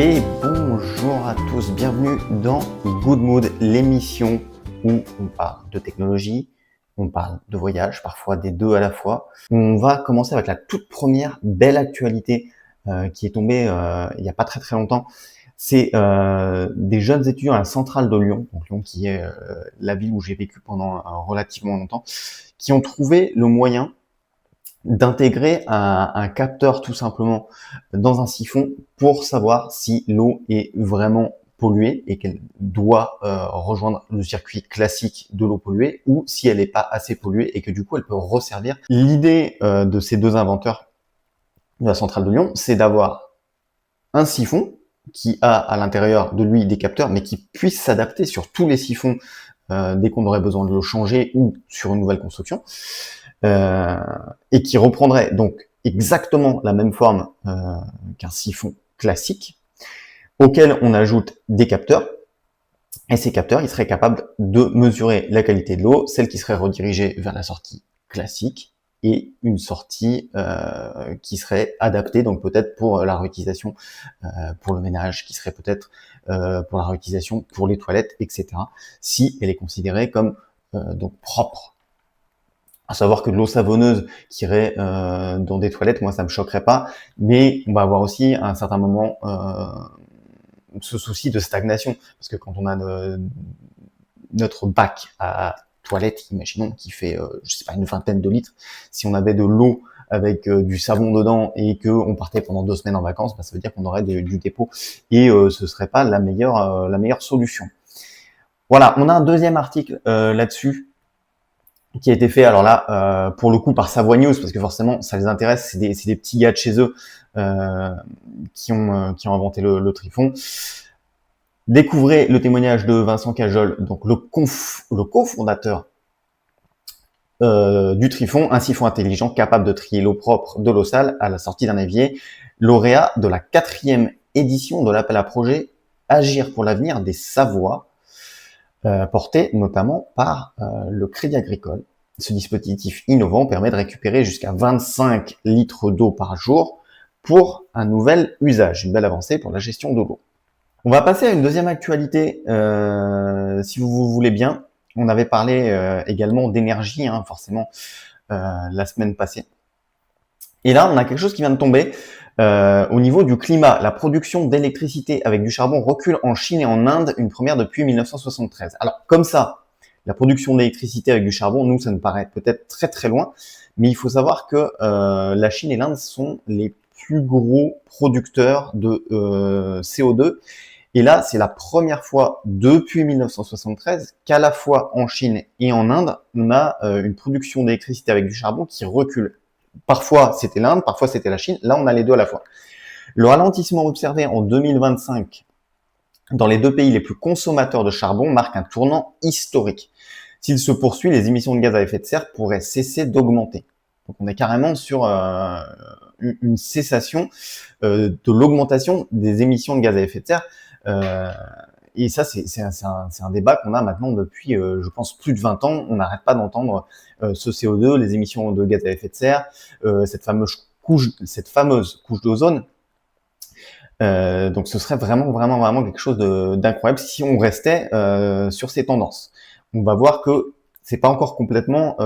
Et bonjour à tous, bienvenue dans Good Mood, l'émission où on parle de technologie, on parle de voyage, parfois des deux à la fois. On va commencer avec la toute première belle actualité qui est tombée il n'y a pas très longtemps. C'est des jeunes étudiants à la centrale de Lyon, donc Lyon qui est la ville où j'ai vécu pendant relativement longtemps, qui ont trouvé le moyen d'intégrer un capteur tout simplement dans un siphon pour savoir si l'eau est vraiment polluée et qu'elle doit rejoindre le circuit classique de l'eau polluée ou si elle n'est pas assez polluée et que du coup elle peut resservir. L'idée de ces deux inventeurs de la centrale de Lyon, c'est d'avoir un siphon qui a à l'intérieur de lui des capteurs mais qui puisse s'adapter sur tous les siphons dès qu'on aurait besoin de le changer ou sur une nouvelle construction. Et qui reprendrait donc exactement la même forme qu'un siphon classique, auquel on ajoute des capteurs, et ces capteurs, ils seraient capables de mesurer la qualité de l'eau, celle qui serait redirigée vers la sortie classique, et une sortie qui serait adaptée, donc peut-être pour la réutilisation pour le ménage, qui serait peut-être pour la réutilisation pour les toilettes, etc., si elle est considérée comme donc propre. À savoir que de l'eau savonneuse qui irait dans des toilettes, moi ça me choquerait pas, mais on va avoir aussi à un certain moment ce souci de stagnation, parce que quand on a notre bac à toilette, imaginons, qui fait je sais pas une vingtaine de litres, si on avait de l'eau avec du savon dedans et que on partait pendant 2 semaines en vacances, bah, ça veut dire qu'on aurait du dépôt et ce serait pas la meilleure solution. Voilà, on a un deuxième article là-dessus qui a été fait, alors là, pour le coup, par Savoie News, parce que forcément, ça les intéresse, c'est des petits gars de chez eux qui ont inventé le Trifon. Découvrez le témoignage de Vincent Cajol, donc le cofondateur du Trifon, un siphon intelligent capable de trier l'eau propre de l'eau sale à la sortie d'un évier, lauréat de la 4e édition de l'appel à projet Agir pour l'avenir des Savoies, porté notamment par le Crédit Agricole. Ce dispositif innovant permet de récupérer jusqu'à 25 litres d'eau par jour pour un nouvel usage. Une belle avancée pour la gestion de l'eau. On va passer à une deuxième actualité, si vous voulez bien. On avait parlé également d'énergie, hein, forcément, la semaine passée. Et là, on a quelque chose qui vient de tomber. Au niveau du climat, la production d'électricité avec du charbon recule en Chine et en Inde, une première depuis 1973. Alors, comme ça, la production d'électricité avec du charbon, nous, ça nous paraît peut-être très loin, mais il faut savoir que la Chine et l'Inde sont les plus gros producteurs de CO2. Et là, c'est la première fois depuis 1973 qu'à la fois en Chine et en Inde, on a une production d'électricité avec du charbon qui recule. Parfois, c'était l'Inde, parfois, c'était la Chine. Là, on a les deux à la fois. Le ralentissement observé en 2025 dans les deux pays les plus consommateurs de charbon marque un tournant historique. S'il se poursuit, les émissions de gaz à effet de serre pourraient cesser d'augmenter. Donc, on est carrément sur une cessation de l'augmentation des émissions de gaz à effet de serre. Et ça, c'est un débat qu'on a maintenant depuis, je pense, plus de 20 ans. On n'arrête pas d'entendre ce CO2, les émissions de gaz à effet de serre, cette fameuse couche d'ozone. Donc, ce serait vraiment quelque chose d'incroyable si on restait sur ces tendances. On va voir que c'est pas encore complètement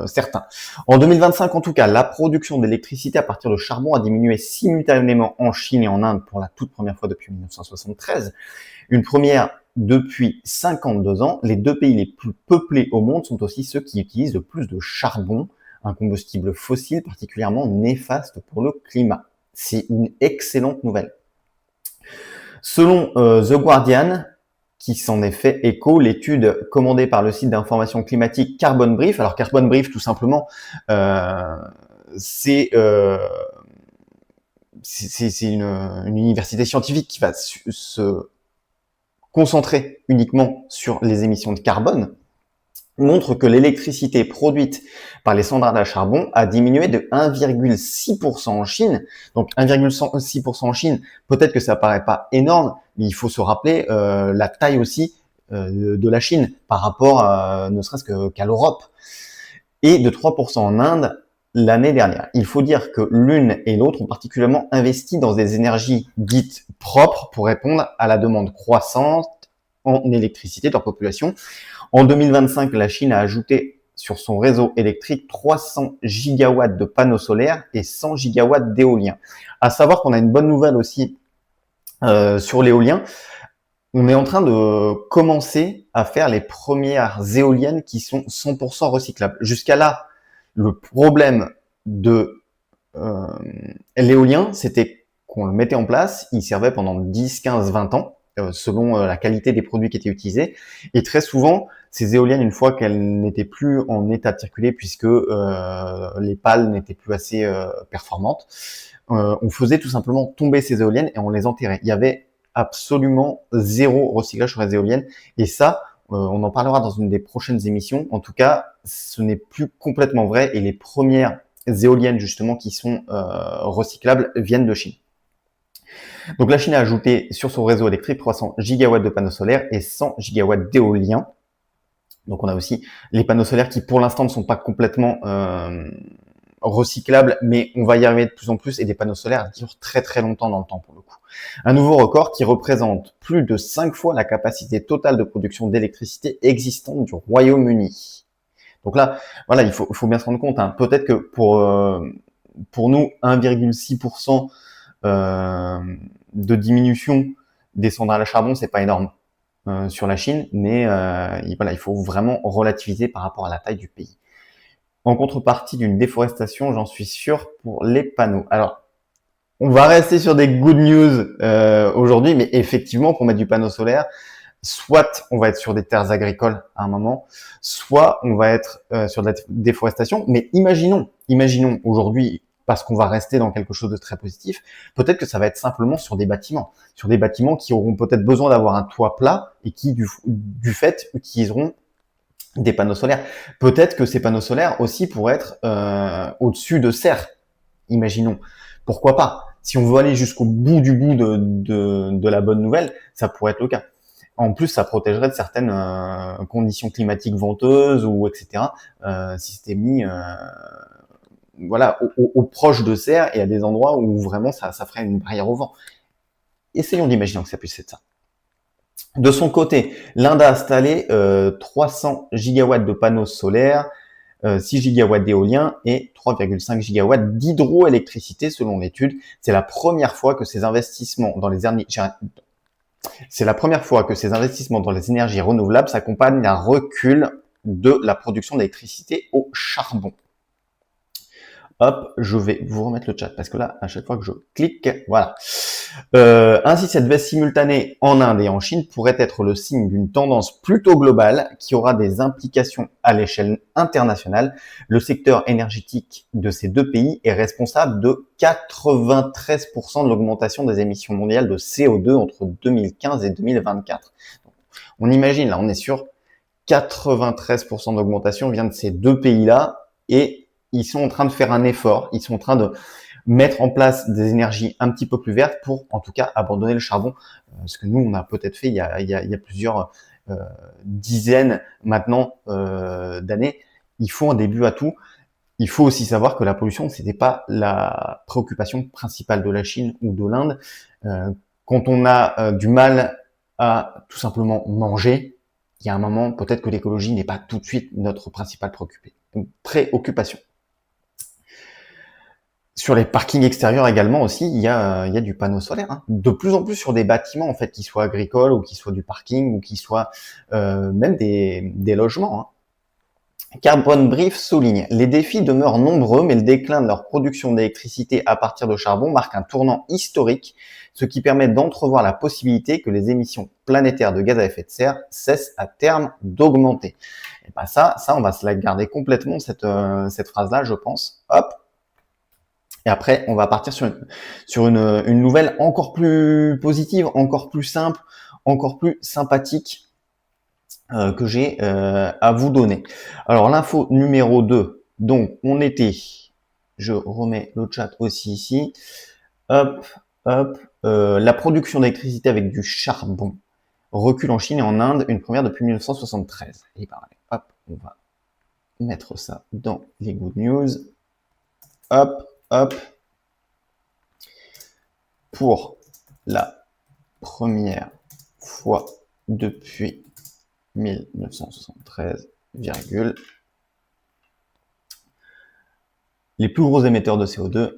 certain. En 2025, en tout cas, la production d'électricité à partir de charbon a diminué simultanément en Chine et en Inde pour la toute première fois depuis 1973. Une première depuis 52 ans. Les deux pays les plus peuplés au monde sont aussi ceux qui utilisent le plus de charbon, un combustible fossile particulièrement néfaste pour le climat. C'est une excellente nouvelle. Selon The Guardian, qui s'en est fait écho, l'étude commandée par le site d'information climatique Carbon Brief. Alors Carbon Brief, tout simplement, c'est une université scientifique qui va se concentrer uniquement sur les émissions de carbone, montre que l'électricité produite par les centrales à charbon a diminué de 1,6% en Chine. Donc 1,6% en Chine, peut-être que ça paraît pas énorme, mais il faut se rappeler la taille aussi de la Chine par rapport ne serait-ce qu'à l'Europe. Et de 3% en Inde, l'année dernière. Il faut dire que l'une et l'autre ont particulièrement investi dans des énergies dites propres pour répondre à la demande croissante en électricité de leur population. En 2025, la Chine a ajouté sur son réseau électrique 300 gigawatts de panneaux solaires et 100 gigawatts d'éolien. À savoir qu'on a une bonne nouvelle aussi sur l'éolien. On est en train de commencer à faire les premières éoliennes qui sont 100% recyclables. Jusqu'à là, le problème de l'éolien, c'était qu'on le mettait en place, il servait pendant 10, 15, 20 ans, selon la qualité des produits qui étaient utilisés. Et très souvent, ces éoliennes, une fois qu'elles n'étaient plus en état de circuler, puisque les pales n'étaient plus assez performantes, on faisait tout simplement tomber ces éoliennes et on les enterrait. Il y avait absolument zéro recyclage sur les éoliennes. Et ça, on en parlera dans une des prochaines émissions. En tout cas, ce n'est plus complètement vrai et les premières éoliennes justement qui sont recyclables viennent de Chine. Donc la Chine a ajouté sur son réseau électrique 300 gigawatts de panneaux solaires et 100 gigawatts d'éolien. Donc on a aussi les panneaux solaires qui pour l'instant ne sont pas complètement recyclables, mais on va y arriver de plus en plus et des panneaux solaires durent très très longtemps dans le temps pour le coup. Un nouveau record qui représente plus de 5 fois la capacité totale de production d'électricité existante du Royaume-Uni. Donc là, voilà, il faut bien se rendre compte. Hein. Peut-être que pour nous, 1,6% de diminution des centrales à charbon, c'est pas énorme sur la Chine, mais voilà, il faut vraiment relativiser par rapport à la taille du pays. En contrepartie d'une déforestation, j'en suis sûr, pour les panneaux. Alors, on va rester sur des good news aujourd'hui, mais effectivement, pour mettre du panneau solaire, soit on va être sur des terres agricoles à un moment, soit on va être sur de la déforestation. Mais imaginons aujourd'hui, parce qu'on va rester dans quelque chose de très positif, peut-être que ça va être simplement sur des bâtiments qui auront peut-être besoin d'avoir un toit plat et qui, du fait, utiliseront des panneaux solaires. Peut-être que ces panneaux solaires aussi pourraient être au-dessus de serres. Imaginons. Pourquoi pas? Si on veut aller jusqu'au bout du bout de la bonne nouvelle, ça pourrait être le cas. En plus, ça protégerait de certaines conditions climatiques venteuses ou etc. Si c'était mis voilà, au proche de serre et à des endroits où vraiment ça ferait une barrière au vent. Essayons d'imaginer que ça puisse être ça. De son côté, l'Inde a installé 300 gigawatts de panneaux solaires, 6 gigawatts d'éolien et 3,5 gigawatts d'hydroélectricité selon l'étude. C'est la première fois que ces investissements dans les énergies renouvelables s'accompagnent d'un recul de la production d'électricité au charbon. Hop, je vais vous remettre le chat parce que là, à chaque fois que je clique, voilà. Ainsi, cette baisse simultanée en Inde et en Chine pourrait être le signe d'une tendance plutôt globale qui aura des implications à l'échelle internationale. Le secteur énergétique de ces deux pays est responsable de 93% de l'augmentation des émissions mondiales de CO2 entre 2015 et 2024. On imagine, là, on est sur 93% d'augmentation vient de ces deux pays-là et ils sont en train de faire un effort, ils sont en train de mettre en place des énergies un petit peu plus vertes pour, en tout cas, abandonner le charbon. Ce que nous, on a peut-être fait il y a plusieurs dizaines maintenant d'années. Il faut un début à tout. Il faut aussi savoir que la pollution, c'était pas la préoccupation principale de la Chine ou de l'Inde. Quand on a du mal à tout simplement manger, il y a un moment, peut-être que l'écologie n'est pas tout de suite notre principale préoccupation. Sur les parkings extérieurs également aussi, il y a du panneau solaire. Hein. De plus en plus sur des bâtiments en fait, qui soient agricoles ou qui soient du parking ou qui soient même des logements. Hein. Carbon Brief souligne « Les défis demeurent nombreux, mais le déclin de leur production d'électricité à partir de charbon marque un tournant historique, ce qui permet d'entrevoir la possibilité que les émissions planétaires de gaz à effet de serre cessent à terme d'augmenter. » Et ben ça, on va se la garder complètement, cette phrase-là, je pense. Hop. Et après, on va partir sur une nouvelle encore plus positive, encore plus simple, encore plus sympathique que j'ai à vous donner. Alors, l'info numéro 2. Donc, on était, je remets le chat aussi ici. Hop, hop. La production d'électricité avec du charbon recule en Chine et en Inde, une première depuis 1973. Et pareil, hop, on va mettre ça dans les good news. hop, hop. Pour la première fois depuis 1973, les plus gros émetteurs de CO2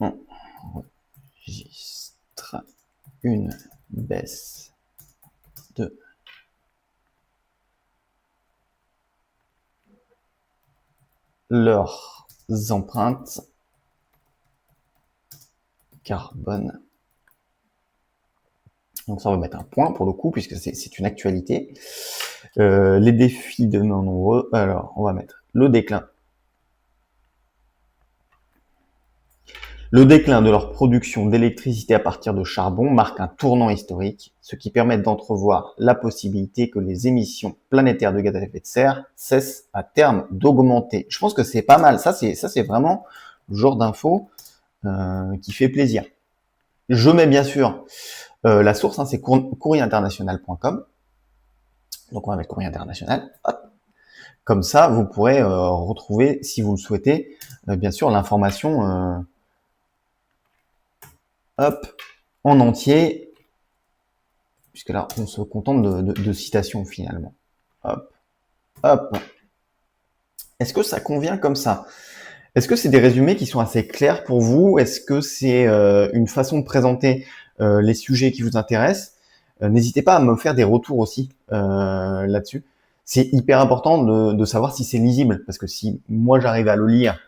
enregistrent une baisse de leurs empreintes carbone. Donc ça, on va mettre un point pour le coup, puisque c'est une actualité. Les défis demeurent nombreux. Alors, on va mettre le déclin. Le déclin de leur production d'électricité à partir de charbon marque un tournant historique, ce qui permet d'entrevoir la possibilité que les émissions planétaires de gaz à effet de serre cessent à terme d'augmenter. Je pense que c'est pas mal. Ça, c'est vraiment le genre d'info qui fait plaisir. Je mets bien sûr la source, c'est courrierinternational.com. Donc on va mettre courrier international. Hop. Comme ça, vous pourrez retrouver, si vous le souhaitez, bien sûr, l'information hop, en entier, puisque là, on se contente de citations finalement. Hop, hop. Est-ce que ça convient comme ça? Est-ce que c'est des résumés qui sont assez clairs pour vous? Est-ce que c'est une façon de présenter les sujets qui vous intéressent? N'hésitez pas à me faire des retours aussi là-dessus. C'est hyper important de savoir si c'est lisible, parce que si moi j'arrive à le lire,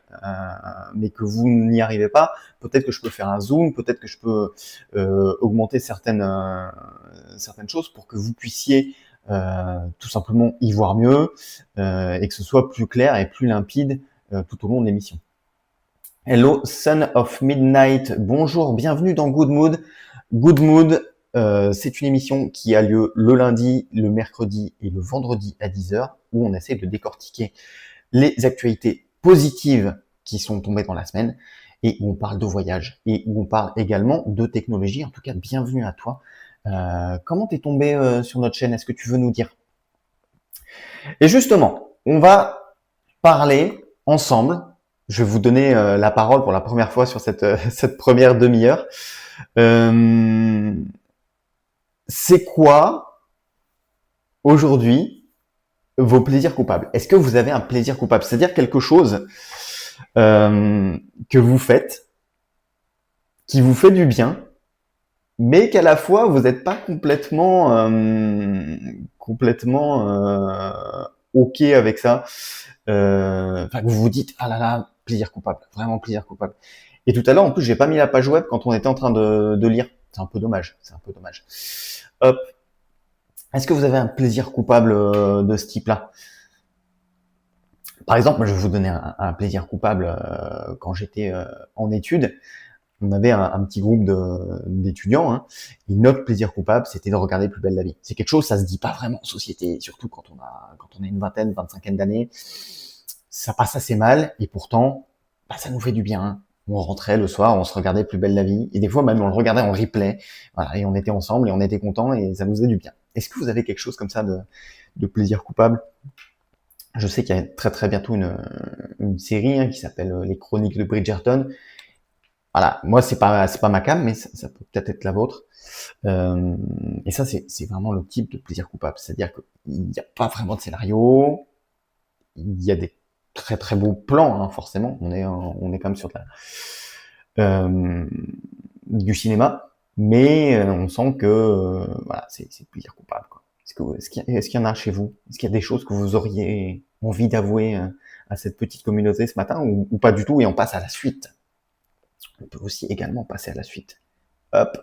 mais que vous n'y arrivez pas, peut-être que je peux faire un zoom, peut-être que je peux augmenter certaines choses pour que vous puissiez tout simplement y voir mieux et que ce soit plus clair et plus limpide tout au long de l'émission. Hello, Son of Midnight, bonjour, bienvenue dans Good Mood. Good Mood, c'est une émission qui a lieu le lundi, le mercredi et le vendredi à 10h, où on essaie de décortiquer les actualités positives qui sont tombées dans la semaine, et où on parle de voyage, et où on parle également de technologie. En tout cas, bienvenue à toi. Comment t'es tombé sur notre chaîne? Est-ce que tu veux nous dire? Et justement, on va parler ensemble. Je vais vous donner la parole pour la première fois sur cette première demi-heure. C'est quoi aujourd'hui vos plaisirs coupables? Est-ce que vous avez un plaisir coupable? C'est-à-dire quelque chose que vous faites, qui vous fait du bien, mais qu'à la fois vous n'êtes pas complètement ok avec ça. Enfin, vous vous dites ah là là, plaisir coupable, vraiment plaisir coupable. Et tout à l'heure, en plus, j'ai pas mis la page web quand on était en train de lire. C'est un peu dommage. C'est un peu dommage. Hop. Est-ce que vous avez un plaisir coupable de ce type-là? Par exemple, je vais vous donner un plaisir coupable quand j'étais en études. On avait un petit groupe d'étudiants, hein, et notre plaisir coupable, c'était de regarder Plus belle la vie. C'est quelque chose, ça se dit pas vraiment en société, surtout quand on a une vingtaine, 25aine d'années. Ça passe assez mal, et pourtant, bah, ça nous fait du bien. On rentrait le soir, on se regardait Plus belle la vie, et des fois même on le regardait en replay, voilà, et on était ensemble, et on était contents, et ça nous faisait du bien. Est-ce que vous avez quelque chose comme ça de plaisir coupable? Je sais qu'il y a très très bientôt une série qui s'appelle Les Chroniques de Bridgerton. Voilà, moi c'est pas ma came, mais ça peut peut-être être la vôtre. Et ça c'est vraiment le type de plaisir coupable, c'est-à-dire qu'il n'y a pas vraiment de scénario, il y a des très très beaux plans, hein, forcément. On est quand même sur du cinéma, mais on sent que voilà, c'est plaisir coupable, quoi. Est-ce qu'il y en a chez vous? Est-ce qu'il y a des choses que vous auriez envie d'avouer à cette petite communauté ce matin, ou pas du tout, et on passe à la suite? On peut aussi également passer à la suite. Hop,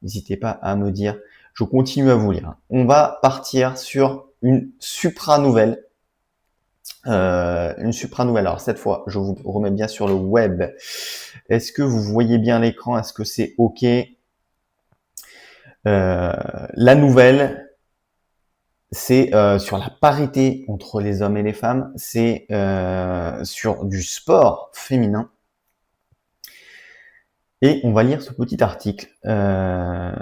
n'hésitez pas à me dire. Je continue à vous lire. On va partir sur une supra-nouvelle. Alors cette fois, je vous remets bien sur le web. Est-ce que vous voyez bien l'écran? Est-ce que c'est OK? La nouvelle, c'est sur la parité entre les hommes et les femmes. C'est sur du sport féminin. Et on va lire ce petit article. Tac,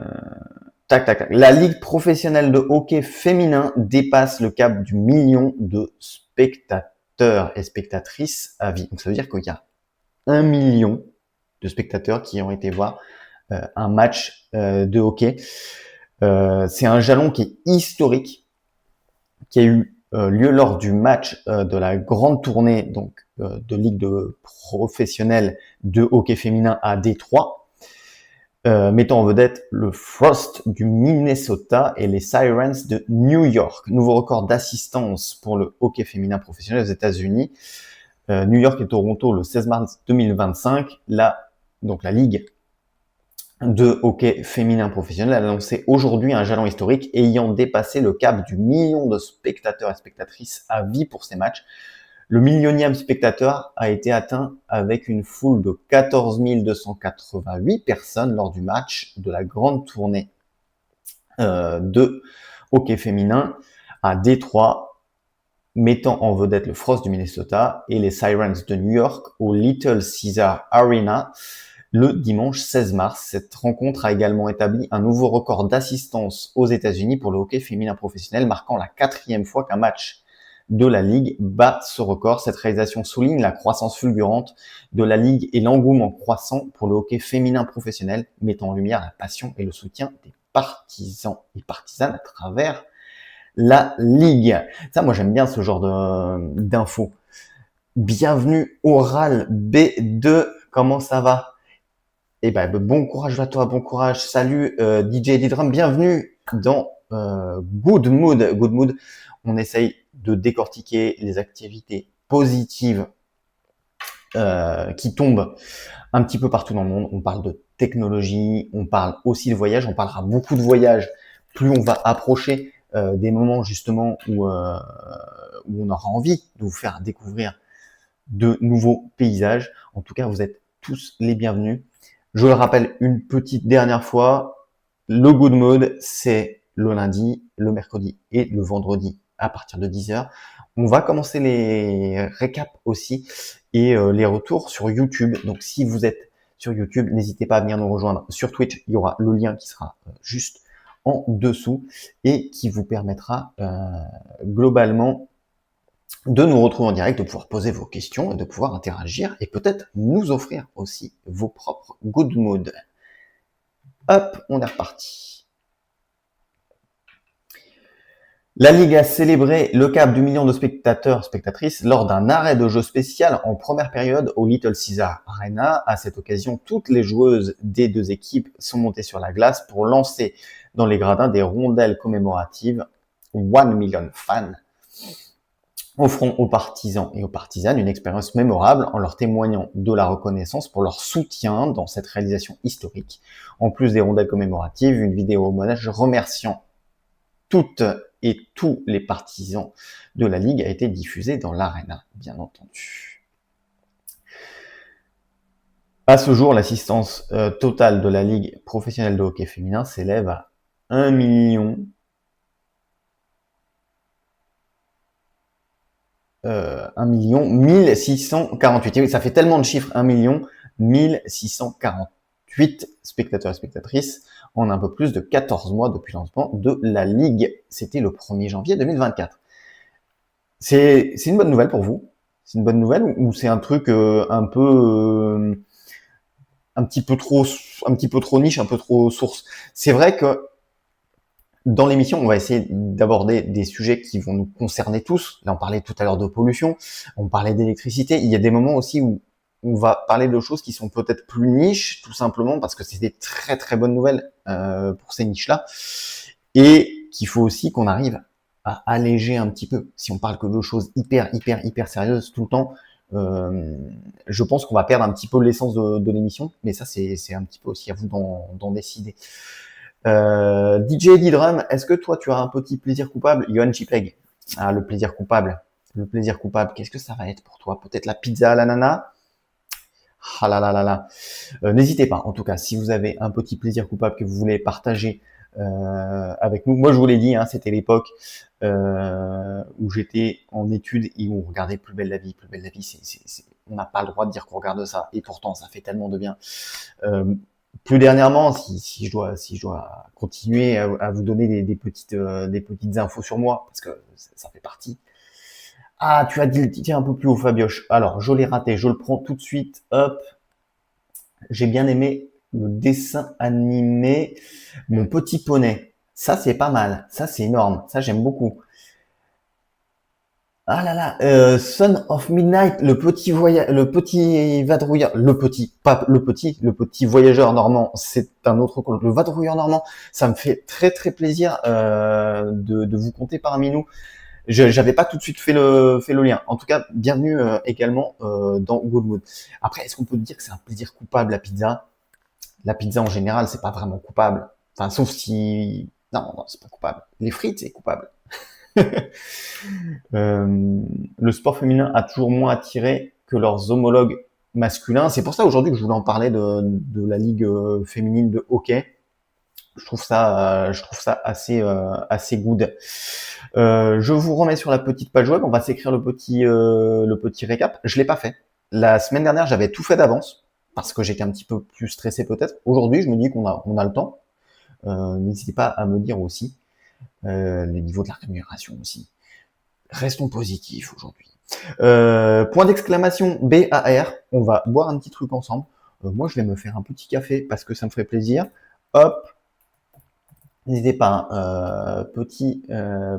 tac, tac. La Ligue professionnelle de hockey féminin dépasse le cap du million de spectateurs et spectatrices à vie. Donc ça veut dire qu'il y a 1 million de spectateurs qui ont été voir un match de hockey. C'est un jalon qui est historique, qui a eu lieu lors du match de la grande tournée donc de Ligue de professionnelle de hockey féminin à Détroit, mettant en vedette le Frost du Minnesota et les Sirens de New York. Nouveau record d'assistance pour le hockey féminin professionnel aux États-Unis. New York et Toronto le 16 mars 2025. Donc la Ligue de hockey féminin professionnel a annoncé aujourd'hui un jalon historique ayant dépassé le cap du million de spectateurs et spectatrices à vie pour ces matchs. Le millionième spectateur a été atteint avec une foule de 14 288 personnes lors du match de la grande tournée de hockey féminin à Détroit, mettant en vedette le Frost du Minnesota et les Sirens de New York au Little Caesar Arena le dimanche 16 mars. Cette rencontre a également établi un nouveau record d'assistance aux États-Unis pour le hockey féminin professionnel, marquant la 4e fois qu'un match de la Ligue bat ce record. Cette réalisation souligne la croissance fulgurante de la Ligue et l'engouement croissant pour le hockey féminin professionnel, mettant en lumière la passion et le soutien des partisans et partisanes à travers la Ligue. Ça, moi, j'aime bien ce genre d'infos. Bienvenue Oral B2, comment ça va? Eh ben, bon courage à toi, bon courage. Salut DJ D-Drum, bienvenue dans Good Mood. Good Mood, on essaye de décortiquer les activités positives qui tombent un petit peu partout dans le monde. On parle de technologie, on parle aussi de voyage, on parlera beaucoup de voyage. Plus on va approcher des moments justement où on aura envie de vous faire découvrir de nouveaux paysages. En tout cas, vous êtes tous les bienvenus. Je le rappelle une petite dernière fois, le Good Mood, c'est le lundi, le mercredi et le vendredi à partir de 10h. On va commencer les récaps aussi et les retours sur YouTube. Donc si vous êtes sur YouTube, n'hésitez pas à venir nous rejoindre sur Twitch. Il y aura le lien qui sera juste en dessous et qui vous permettra globalement de nous retrouver en direct, de pouvoir poser vos questions et de pouvoir interagir et peut-être nous offrir aussi vos propres good mood. Hop, on est reparti. La Ligue a célébré le cap du million de spectateurs, spectatrices lors d'un arrêt de jeu spécial en première période au Little Caesar Arena. À cette occasion, toutes les joueuses des deux équipes sont montées sur la glace pour lancer dans les gradins des rondelles commémoratives 1 million fans, offrant aux partisans et aux partisanes une expérience mémorable en leur témoignant de la reconnaissance pour leur soutien dans cette réalisation historique. En plus des rondelles commémoratives, une vidéo hommage remerciant toutes et tous les partisans de la Ligue a été diffusée dans l'arena, bien entendu. À ce jour, l'assistance totale de la Ligue professionnelle de hockey féminin s'élève à 1 million 1648. Oui, ça fait tellement de chiffres, 1 1648 spectateurs et spectatrices en un peu plus de 14 mois depuis le lancement de la Ligue. C'était le 1er janvier 2024. C'est une bonne nouvelle pour vous? C'est une bonne nouvelle ou c'est un truc un petit peu trop niche, un peu trop source? C'est vrai que dans l'émission, on va essayer d'aborder des sujets qui vont nous concerner tous. Là, on parlait tout à l'heure de pollution, on parlait d'électricité. Il y a des moments aussi où on va parler de choses qui sont peut-être plus niches, tout simplement parce que c'est des très très bonnes nouvelles pour ces niches-là, et qu'il faut aussi qu'on arrive à alléger un petit peu. Si on parle que de choses hyper sérieuses tout le temps, je pense qu'on va perdre un petit peu l'essence de l'émission, mais ça c'est un petit peu aussi à vous d'en décider. DJ D-Drum, est-ce que toi tu as un petit plaisir coupable? Yohan Chipleg, le plaisir coupable. Le plaisir coupable, qu'est-ce que ça va être pour toi? Peut-être la pizza à l'ananas? Ah là là là là. N'hésitez pas, en tout cas, si vous avez un petit plaisir coupable que vous voulez partager avec nous. Moi, je vous l'ai dit, hein, c'était l'époque où j'étais en études et où on regardait Plus belle la vie. Plus belle la vie, on n'a pas le droit de dire qu'on regarde ça, et pourtant, ça fait tellement de bien. Plus dernièrement, si je dois continuer à vous donner des petites infos sur moi, parce que ça fait partie. Ah, tu as dit le titre un peu plus haut, Fabioche. Alors, je l'ai raté, je le prends tout de suite. Hop, j'ai bien aimé le dessin animé Mon Petit Poney. Ça, c'est pas mal. Ça, c'est énorme. Ça, j'aime beaucoup. Ah là là, Son of Midnight, le petit vadrouilleur, pas le petit voyageur normand, c'est un autre conte. Le vadrouilleur normand, ça me fait très très plaisir de vous compter parmi nous. J'avais pas tout de suite fait le lien. En tout cas, bienvenue également dans Good Mood. Après, est-ce qu'on peut dire que c'est un plaisir coupable la pizza? La pizza en général, c'est pas vraiment coupable. Enfin, sauf si non, c'est pas coupable. Les frites, c'est coupable. Le sport féminin a toujours moins attiré que leurs homologues masculins. C'est pour ça aujourd'hui que je voulais en parler de la ligue féminine de hockey. Je trouve ça assez good. Je vous remets sur la petite page web. On va s'écrire le petit récap. Je l'ai pas fait. La semaine dernière, j'avais tout fait d'avance parce que j'étais un petit peu plus stressé peut-être. Aujourd'hui, je me dis qu'on a le temps. N'hésitez pas à me dire aussi les niveaux de la rémunération aussi. Restons positifs aujourd'hui. Point d'exclamation BAR. On va boire un petit truc ensemble. Moi, je vais me faire un petit café parce que ça me ferait plaisir. Hop. N'hésitez pas, petit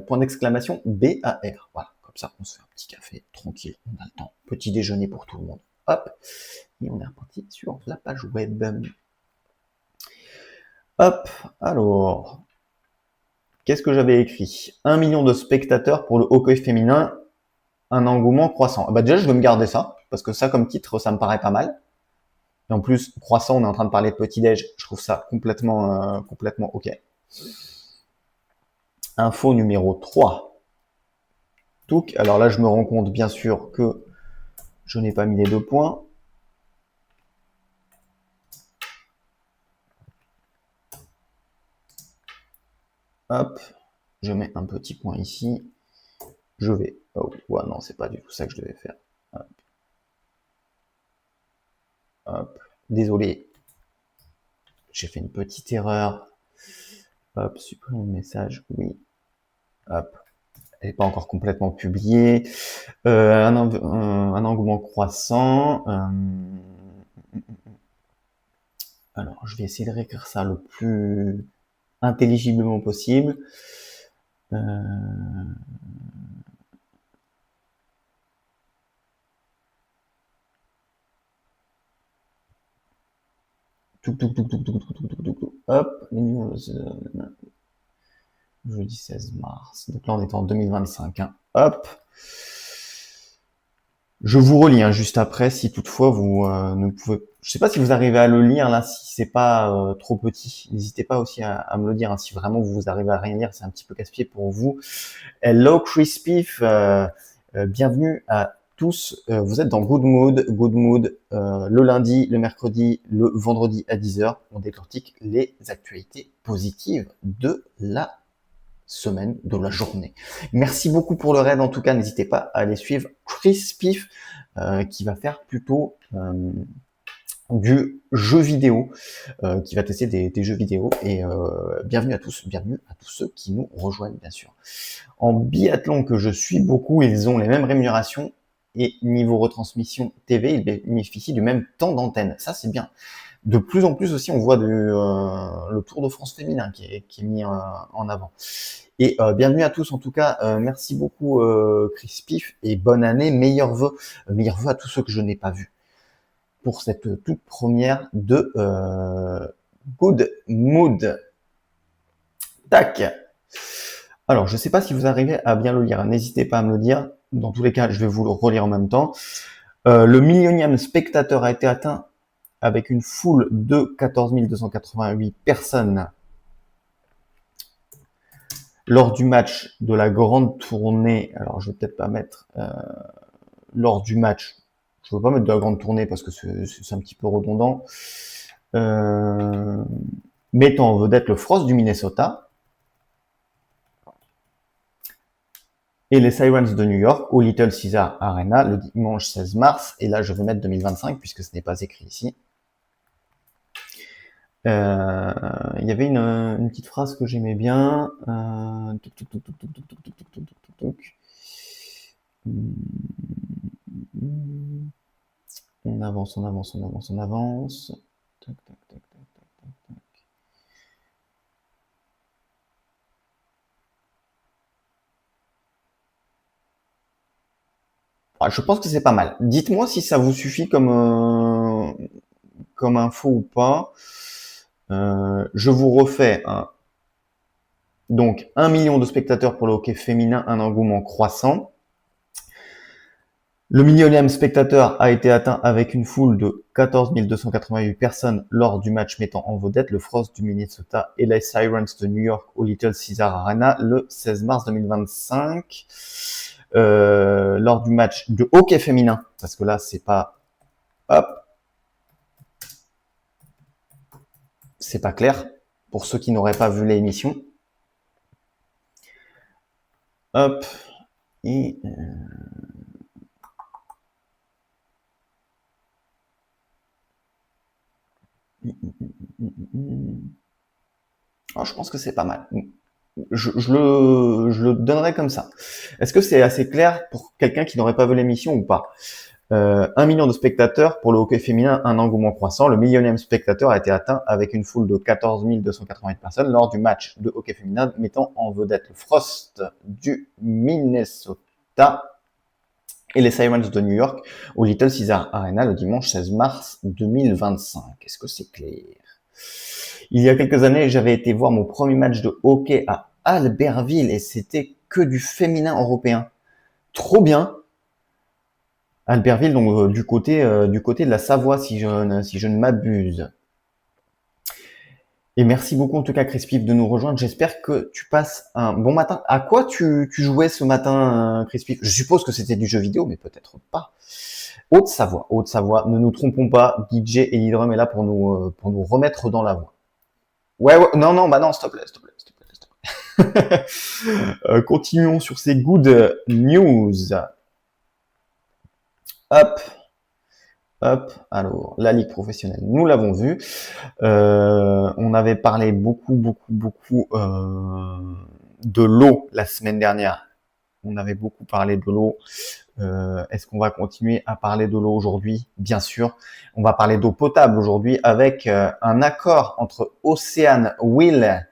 point d'exclamation BAR. Voilà, comme ça, on se fait un petit café tranquille, on a le temps. Petit déjeuner pour tout le monde. Hop, et on est reparti sur la page web. Hop, alors, qu'est-ce que j'avais écrit? 1 million de spectateurs pour le hockey féminin, un engouement croissant. Bah déjà, je vais me garder ça, parce que ça, comme titre, ça me paraît pas mal. Et en plus, croissant, on est en train de parler de petit-déj, je trouve ça complètement ok. Info numéro 3. Touc. Alors là, je me rends compte, bien sûr, que je n'ai pas mis les 2 points. Hop, je mets un petit point ici. Je vais... Oh, ouais, non, c'est pas du tout ça que je devais faire. Hop. Hop. Désolé. J'ai fait une petite erreur. Hop, supprimer le message. Oui. Hop. Elle n'est pas encore complètement publiée. Un engouement croissant. Alors, je vais essayer de réécrire ça le plus intelligiblement possible. Hop, jeudi 16 mars. Donc là, on est en 2025. Hein. Hop. Je vous relis hein, juste après, si toutefois vous ne pouvez... Je sais pas si vous arrivez à le lire là, si c'est pas trop petit. N'hésitez pas aussi à me le dire. Hein, si vraiment vous arrivez à rien lire, c'est un petit peu casse-pied pour vous. Hello Chris Piff, bienvenue à tous. Vous êtes dans Good Mood. Good Mood, le lundi, le mercredi, le vendredi à 10h. On décortique les actualités positives de la semaine, de la journée. Merci beaucoup pour le raid. En tout cas, n'hésitez pas à aller suivre Chris Piff, qui va faire plutôt du jeu vidéo, qui va tester des jeux vidéo. Et bienvenue à tous ceux qui nous rejoignent, bien sûr. En biathlon, que je suis beaucoup, ils ont les mêmes rémunérations et niveau retransmission TV, ils bénéficient du même temps d'antenne. Ça, c'est bien. De plus en plus aussi, on voit le Tour de France féminin qui est mis en avant. Et bienvenue à tous en tout cas. Merci beaucoup Chris Piff et bonne année. Meilleurs vœux à tous ceux que je n'ai pas vus pour cette toute première de Good Mood. Tac. Alors, je ne sais pas si vous arrivez à bien le lire. N'hésitez pas à me le dire. Dans tous les cas, je vais vous le relire en même temps. Le millionième spectateur a été atteint avec une foule de 14 288 personnes lors du match de la grande tournée. Alors, je vais peut-être pas mettre lors du match. Je ne veux pas mettre de la grande tournée parce que c'est un petit peu redondant. mettant en vedette le Frost du Minnesota et les Sirens de New York au Little Caesar Arena le dimanche 16 mars. Et là, je vais mettre 2025 puisque ce n'est pas écrit ici. Il y avait une petite phrase que j'aimais bien. On avance, on avance, on avance, on avance. Tac, tac, tac, tac, tac, tac, tac. Ah, je pense que c'est pas mal. Dites-moi si ça vous suffit comme info ou pas. Je vous refais donc 1 million de spectateurs pour le hockey féminin, un engouement croissant. Le millionième spectateur a été atteint avec une foule de 14 288 personnes lors du match mettant en vedette le Frost du Minnesota et les Sirens de New York au Little Caesar Arena le 16 mars 2025. Lors du match de hockey féminin, parce que là c'est pas, hop, c'est pas clair pour ceux qui n'auraient pas vu l'émission. Hop, et oh, je pense que c'est pas mal. Je le donnerai comme ça. Est-ce que c'est assez clair pour quelqu'un qui n'aurait pas vu l'émission ou pas? 1 million de spectateurs pour le hockey féminin, un engouement croissant. Le millionième spectateur a été atteint avec une foule de 14 288 personnes lors du match de hockey féminin mettant en vedette le Frost du Minnesota et les Sirens de New York au Little Caesar Arena le dimanche 16 mars 2025. Est-ce que c'est clair? Il y a quelques années, j'avais été voir mon premier match de hockey à Albertville et c'était que du féminin européen. Trop bien. Albertville, donc du côté de la Savoie, si je ne m'abuse. Et merci beaucoup en tout cas Chris Pif de nous rejoindre. J'espère que tu passes un bon matin. À quoi tu jouais ce matin, Chris Pif? Je suppose que c'était du jeu vidéo, mais peut-être pas. Haute-Savoie, Haute-Savoie. Ne nous trompons pas, DJ et Lidrum est là pour nous remettre dans la voie. Ouais, non, bah non, s'il te plaît, s'il te plaît, s'il te plaît, s'il te plaît. Continuons sur ces good news. Hop, alors, la ligue professionnelle, nous l'avons vu. On avait parlé beaucoup de l'eau la semaine dernière. On avait beaucoup parlé de l'eau. Est-ce qu'on va continuer à parler de l'eau aujourd'hui? Bien sûr. On va parler d'eau potable aujourd'hui avec un accord entre Ocean Well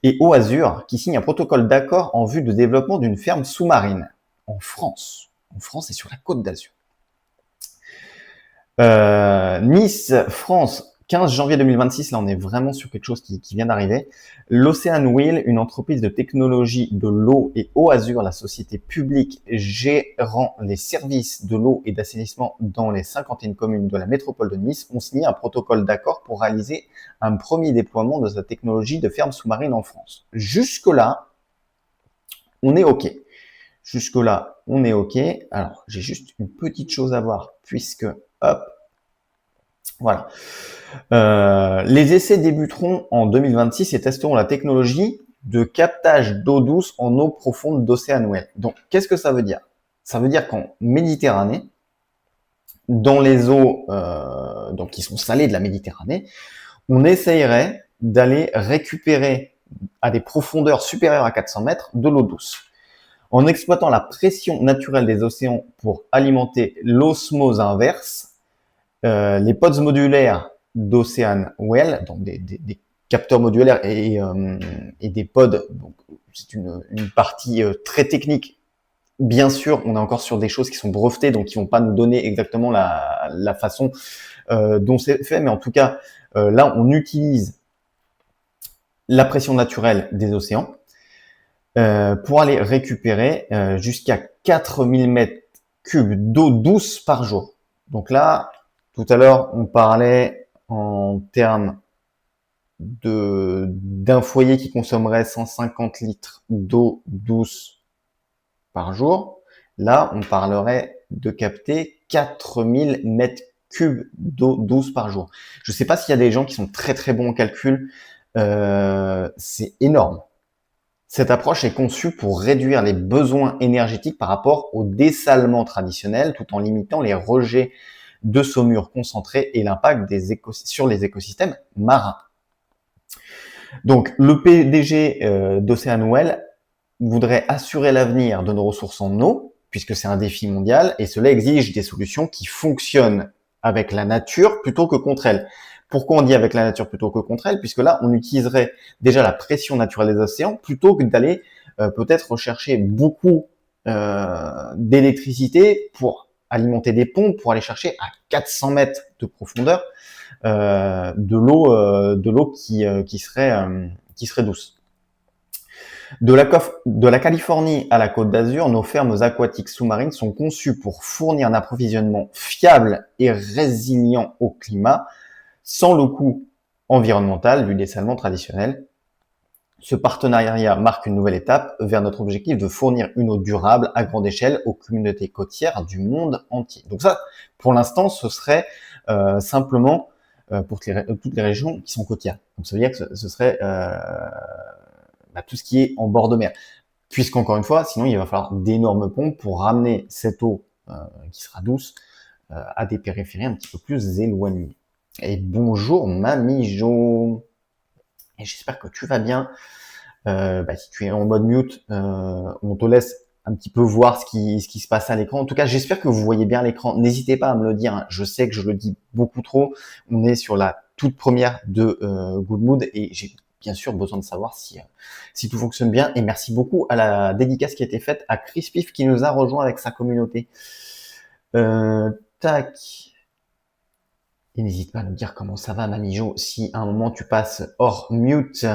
et OAzur qui signe un protocole d'accord en vue de développement d'une ferme sous-marine en France. En France et sur la Côte d'Azur. Nice, France, 15 janvier 2026, là on est vraiment sur quelque chose qui vient d'arriver. L'Ocean Wheel, une entreprise de technologie de l'eau, et OAzur, la société publique gérant les services de l'eau et d'assainissement dans les 51 communes de la métropole de Nice, ont signé un protocole d'accord pour réaliser un premier déploiement de cette technologie de ferme sous-marine en France. Jusque-là, on est OK. Jusque-là, on est OK. Alors, j'ai juste une petite chose à voir, puisque, hop, voilà. Les essais débuteront en 2026 et testeront la technologie de captage d'eau douce en eau profonde d'Ocean Well. Donc, qu'est-ce que ça veut dire? Ça veut dire qu'en Méditerranée, dans les eaux donc qui sont salées de la Méditerranée, on essayerait d'aller récupérer à des profondeurs supérieures à 400 mètres de l'eau douce. En exploitant la pression naturelle des océans pour alimenter l'osmose inverse, les pods modulaires d'Ocean Well, donc des capteurs modulaires et des pods, donc c'est une partie très technique. Bien sûr, on est encore sur des choses qui sont brevetées, donc qui vont pas nous donner exactement la façon dont c'est fait, mais en tout cas, là, on utilise la pression naturelle des océans pour aller récupérer jusqu'à 4000 mètres cubes d'eau douce par jour. Donc là, tout à l'heure, on parlait en termes d'un foyer qui consommerait 150 litres d'eau douce par jour. Là, on parlerait de capter 4000 mètres cubes d'eau douce par jour. Je ne sais pas s'il y a des gens qui sont très très bons au calcul. C'est énorme. Cette approche est conçue pour réduire les besoins énergétiques par rapport au dessalement traditionnel, tout en limitant les rejets de saumure concentrés et l'impact sur les écosystèmes marins. Donc, le PDG d'Océan Well voudrait assurer l'avenir de nos ressources en eau, puisque c'est un défi mondial, et cela exige des solutions qui fonctionnent avec la nature plutôt que contre elle. Pourquoi on dit avec la nature plutôt que contre elle? Puisque là, on utiliserait déjà la pression naturelle des océans plutôt que d'aller peut-être rechercher beaucoup d'électricité pour alimenter des pompes, pour aller chercher à 400 mètres de profondeur de l'eau qui serait douce. De la Californie à la Côte d'Azur, nos fermes aquatiques sous-marines sont conçues pour fournir un approvisionnement fiable et résilient au climat, sans le coût environnemental du dessalement traditionnel. Ce partenariat marque une nouvelle étape vers notre objectif de fournir une eau durable à grande échelle aux communautés côtières du monde entier. Donc ça, pour l'instant, ce serait simplement pour toutes les régions qui sont côtières. Donc ça veut dire que ce serait tout ce qui est en bord de mer. Puisqu'encore une fois, sinon il va falloir d'énormes pompes pour ramener cette eau qui sera douce à des périphéries un petit peu plus éloignées. Et bonjour Mamie Jo. Et j'espère que tu vas bien. Si tu es en mode mute, on te laisse un petit peu voir ce qui se passe à l'écran. En tout cas, j'espère que vous voyez bien l'écran. N'hésitez pas à me le dire, hein. Je sais que je le dis beaucoup trop. On est sur la toute première de Good Mood et j'ai bien sûr besoin de savoir si tout fonctionne bien. Et merci beaucoup à la dédicace qui a été faite à Chris Pif qui nous a rejoint avec sa communauté. Tac. Et n'hésite pas à nous dire comment ça va, Mamie Jo. Si à un moment tu passes hors mute,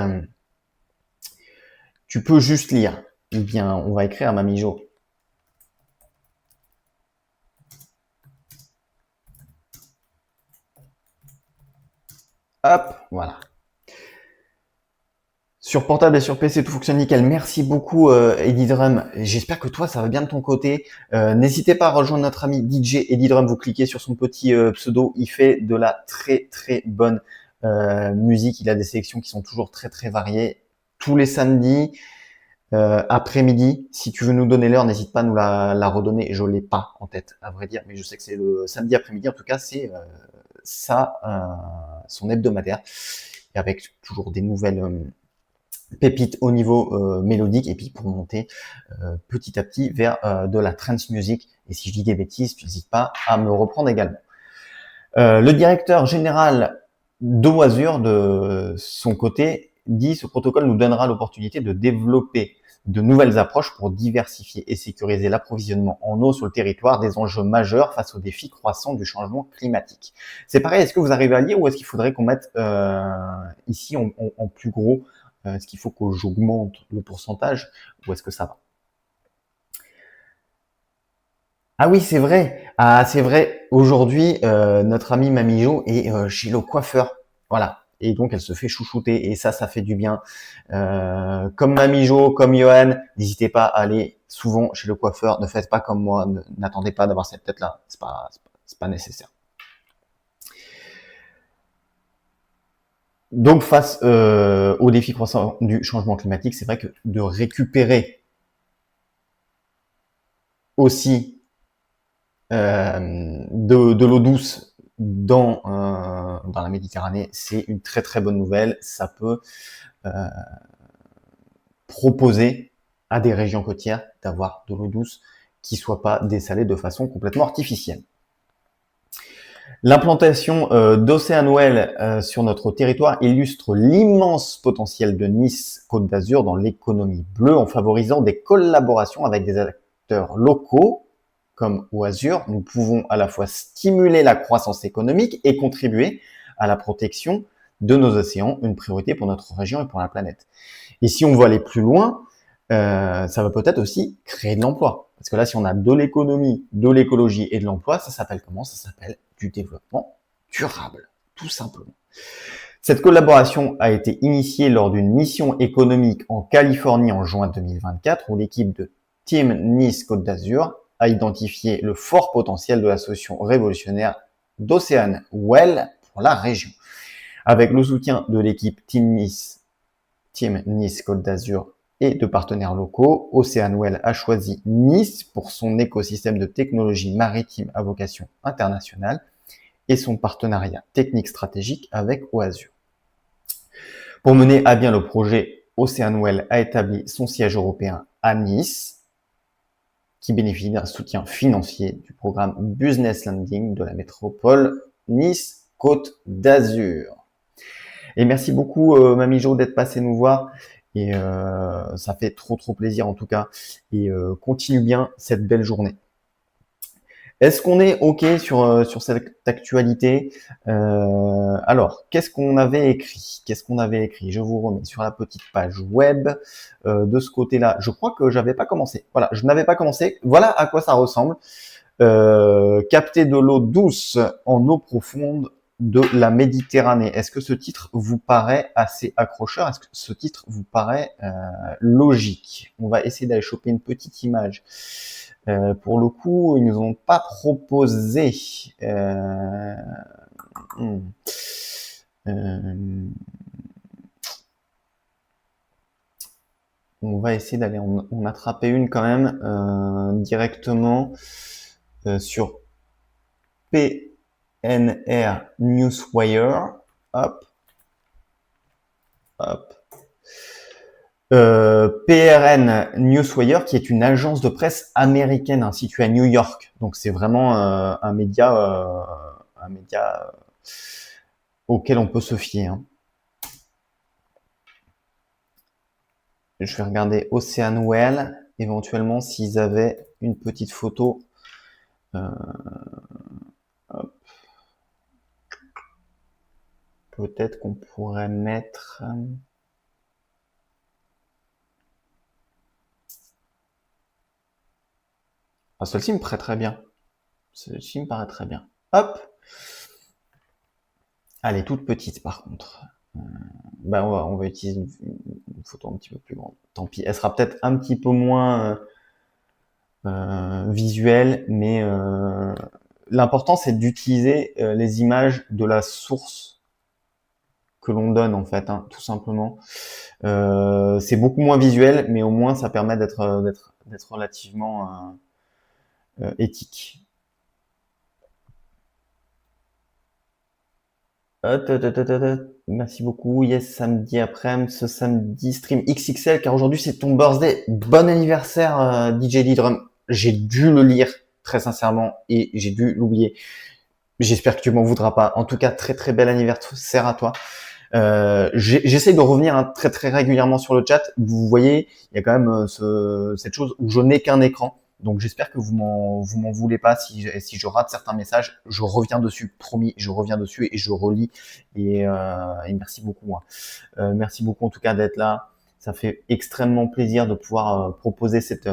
tu peux juste lire. Eh bien, on va écrire à Mamie Jo. Hop, voilà. Sur portable et sur PC, tout fonctionne nickel. Merci beaucoup, Eddie Drum. J'espère que toi, ça va bien de ton côté. N'hésitez pas à rejoindre notre ami DJ Eddie Drum. Vous cliquez sur son petit pseudo. Il fait de la très très bonne musique. Il a des sélections qui sont toujours très très variées. Tous les samedis, après-midi. Si tu veux nous donner l'heure, n'hésite pas à nous la redonner. Je l'ai pas en tête, à vrai dire, mais je sais que c'est le samedi après-midi. En tout cas, c'est son hebdomadaire, et avec toujours des nouvelles pépites au niveau mélodique, et puis pour monter petit à petit vers de la trance music. Et si je dis des bêtises, tu n'hésites pas à me reprendre également. Le directeur général d'Oasur, de son côté, dit: ce protocole nous donnera l'opportunité de développer de nouvelles approches pour diversifier et sécuriser l'approvisionnement en eau sur le territoire, des enjeux majeurs face aux défis croissants du changement climatique. C'est pareil, est-ce que vous arrivez à lire ou est-ce qu'il faudrait qu'on mette ici en plus gros? Est-ce qu'il faut que j'augmente le pourcentage ou est-ce que ça va? Ah oui, c'est vrai. Ah, c'est vrai. Aujourd'hui, notre amie Mamie Jo est chez le coiffeur. Voilà. Et donc, elle se fait chouchouter. Et ça fait du bien. Comme Mamie Jo, comme Johan, n'hésitez pas à aller souvent chez le coiffeur. Ne faites pas comme moi. N'attendez pas d'avoir cette tête-là. C'est pas nécessaire. Donc, face aux défis croissants du changement climatique, c'est vrai que de récupérer aussi de l'eau douce dans la Méditerranée, c'est une très très bonne nouvelle. Ça peut proposer à des régions côtières d'avoir de l'eau douce qui soit pas dessalée de façon complètement artificielle. L'implantation d'Océan Well sur notre territoire illustre l'immense potentiel de Nice Côte d'Azur dans l'économie bleue en favorisant des collaborations avec des acteurs locaux comme Oasur. Nous pouvons à la fois stimuler la croissance économique et contribuer à la protection de nos océans, une priorité pour notre région et pour la planète. Et si on veut aller plus loin, ça va peut-être aussi créer de l'emploi. Parce que là, si on a de l'économie, de l'écologie et de l'emploi, ça s'appelle comment? Ça s'appelle du développement durable, tout simplement. Cette collaboration a été initiée lors d'une mission économique en Californie en juin 2024, où l'équipe de Team Nice Côte d'Azur a identifié le fort potentiel de la solution révolutionnaire d'Ocean Well pour la région. Avec le soutien de l'équipe Team Nice Côte d'Azur et de partenaires locaux, Ocean Well a choisi Nice pour son écosystème de technologie maritime à vocation internationale et son partenariat technique stratégique avec Oasur. Pour mener à bien le projet, Ocean Well a établi son siège européen à Nice, qui bénéficie d'un soutien financier du programme Business Lending de la métropole Nice Côte d'Azur. Et merci beaucoup, Mamie Jo, d'être passée nous voir. Et ça fait trop plaisir en tout cas. Et continue bien cette belle journée. Est-ce qu'on est OK sur cette actualité? Alors, qu'est-ce qu'on avait écrit? Je vous remets sur la petite page web. De ce côté-là, je crois que j'avais pas commencé. Voilà, je n'avais pas commencé. Voilà à quoi ça ressemble. Capter de l'eau douce en eau profonde de la Méditerranée. Est-ce que ce titre vous paraît assez accrocheur? Est-ce que ce titre vous paraît logique? On va essayer d'aller choper une petite image. Pour le coup, ils nous ont pas proposé. On va essayer d'aller en attraper une quand même directement sur PNR Newswire. Hop. PRN Newswire, qui est une agence de presse américaine située à New York. Donc c'est vraiment un média auquel on peut se fier. Hein. Je vais regarder Ocean Well, éventuellement s'ils avaient une petite photo. Peut-être qu'on pourrait mettre... Ah, celle-ci me paraît très bien. Celle-ci me paraît très bien. Hop. Elle est toute petite par contre. On va utiliser une photo un petit peu plus grande. Tant pis. Elle sera peut-être un petit peu moins visuelle, mais l'important c'est d'utiliser les images de la source que l'on donne en fait, hein, tout simplement. C'est beaucoup moins visuel, mais au moins ça permet d'être relativement éthique. Merci beaucoup. Yes, samedi après-midi, ce samedi stream XXL, car aujourd'hui c'est ton birthday. Bon anniversaire, DJ D-Drum. J'ai dû le lire, très sincèrement, et j'ai dû l'oublier. J'espère que tu m'en voudras pas. En tout cas, très bel anniversaire à toi. J'essaie de revenir très régulièrement sur le chat. Vous voyez, il y a quand même cette chose où je n'ai qu'un écran. Donc j'espère que vous m'en voulez pas si je rate certains messages. Je reviens dessus, promis, je reviens dessus et je relis. Et merci beaucoup. Hein. Merci beaucoup en tout cas d'être là. Ça fait extrêmement plaisir de pouvoir proposer cette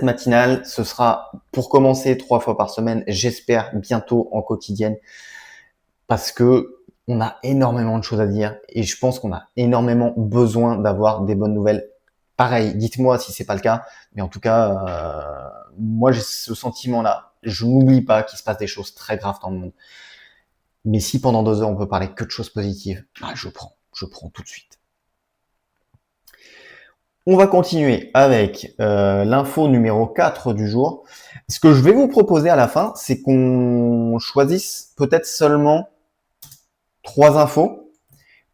matinale. Ce sera pour commencer 3 fois par semaine, j'espère bientôt en quotidienne, parce que on a énormément de choses à dire et je pense qu'on a énormément besoin d'avoir des bonnes nouvelles. Pareil, dites-moi si c'est pas le cas, mais en tout cas, moi j'ai ce sentiment-là. Je n'oublie pas qu'il se passe des choses très graves dans le monde. Mais si pendant 2 heures on peut parler que de choses positives, je prends tout de suite. On va continuer avec l'info numéro 4 du jour. Ce que je vais vous proposer à la fin, c'est qu'on choisisse peut-être seulement 3 infos,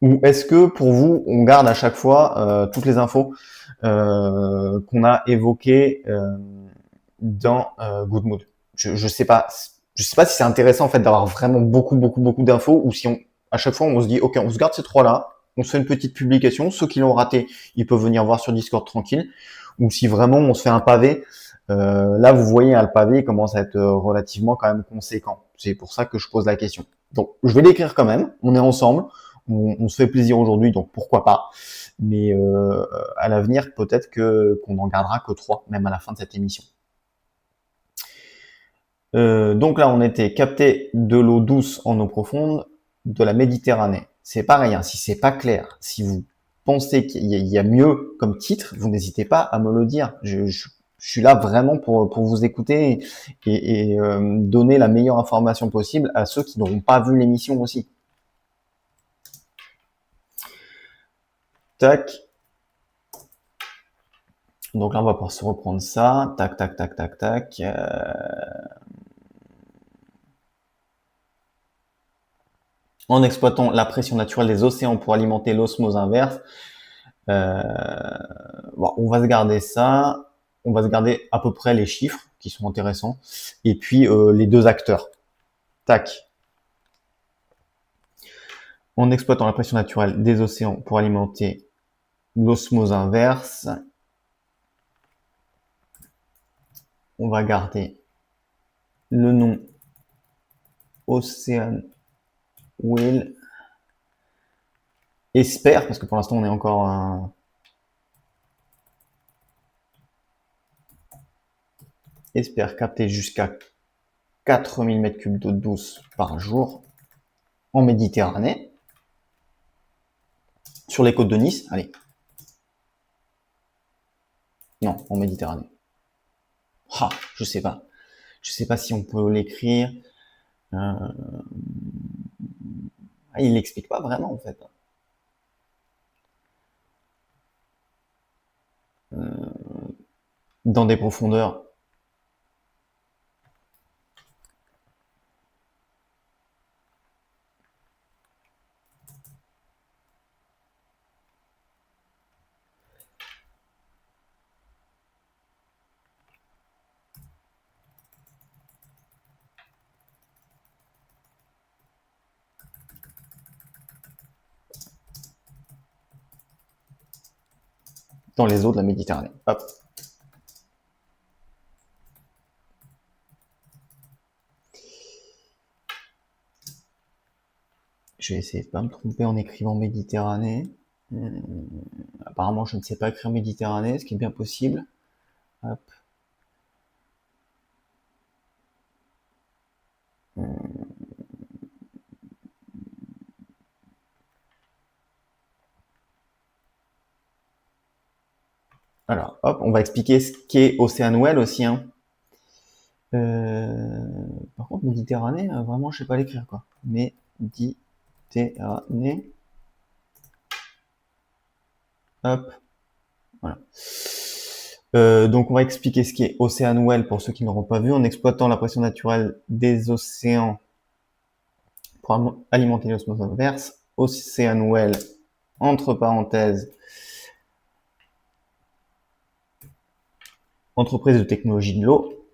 ou est-ce que pour vous, on garde à chaque fois toutes les infos qu'on a évoquées dans Good Mood. Je sais pas si c'est intéressant en fait d'avoir vraiment beaucoup d'infos, ou si à chaque fois on se dit ok, on se garde ces 3-là, on se fait une petite publication, ceux qui l'ont raté, ils peuvent venir voir sur Discord tranquille, ou si vraiment on se fait un pavé. Là, vous voyez, le pavé commence à être relativement quand même conséquent. C'est pour ça que je pose la question. Donc, je vais l'écrire quand même. On est ensemble. On se fait plaisir aujourd'hui, donc pourquoi pas. Mais à l'avenir, peut-être qu'on en gardera que 3, même à la fin de cette émission. Donc là, on était capté de l'eau douce en eau profonde de la Méditerranée. C'est pareil, hein, si c'est pas clair, si vous pensez qu'il y a mieux comme titre, vous n'hésitez pas à me le dire. Je Je suis là vraiment pour vous écouter et donner la meilleure information possible à ceux qui n'auront pas vu l'émission aussi. Tac. Donc là, on va pouvoir se reprendre ça. Tac, tac, tac, tac, tac. En exploitant la pression naturelle des océans pour alimenter l'osmose inverse. Bon, on va se garder ça. On va se garder à peu près les chiffres qui sont intéressants. Et puis les deux acteurs. Tac. En exploitant la pression naturelle des océans pour alimenter l'osmose inverse, on va garder le nom Ocean Whale. Espère, parce que pour l'instant on est encore un... Espère capter jusqu'à 4000 m3 d'eau douce par jour en Méditerranée. Sur les côtes de Nice, allez. Non, en Méditerranée. Ah, je sais pas. Je sais pas si on peut l'écrire. Il l'explique pas vraiment en fait. Dans des profondeurs. Dans les eaux de la Méditerranée. Hop. Je vais essayer de pas me tromper en écrivant Méditerranée. Apparemment, je ne sais pas écrire Méditerranée, ce qui est bien possible. Hop. Alors, hop, on va expliquer ce qu'est Ocean Well aussi. Hein. Par contre, Méditerranée, vraiment, je sais pas l'écrire, quoi. Méditerranée. Hop. Voilà. Donc, on va expliquer ce qu'est Ocean Well pour ceux qui n'auront pas vu, en exploitant la pression naturelle des océans pour alimenter l'osmose inverse. Ocean Well, entre parenthèses, entreprise de technologie de l'eau,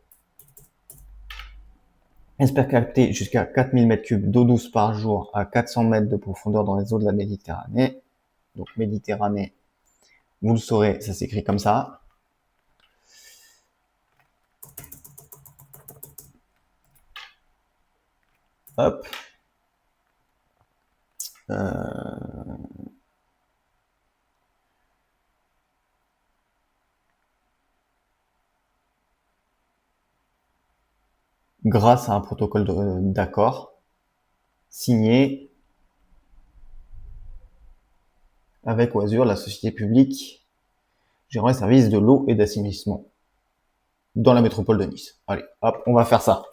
espère capter jusqu'à 4000 m3 d'eau douce par jour à 400 mètres de profondeur dans les eaux de la Méditerranée. Donc Méditerranée, vous le saurez, ça s'écrit comme ça. Hop. Grâce à un protocole d'accord signé avec Oasur, la société publique gérant les services de l'eau et d'assainissement dans la métropole de Nice. Allez, hop, on va faire ça.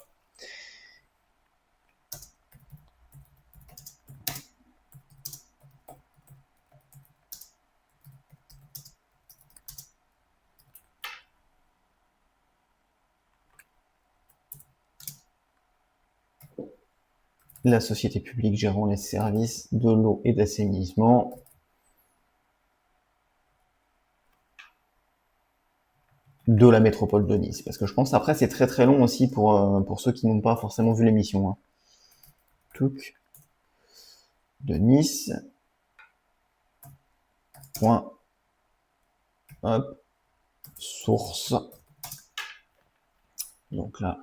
La société publique gérant les services de l'eau et d'assainissement de la métropole de Nice. Parce que je pense après c'est très très long aussi pour ceux qui n'ont pas forcément vu l'émission. Hein. Touc de Nice. Point. Hop. Source. Donc là.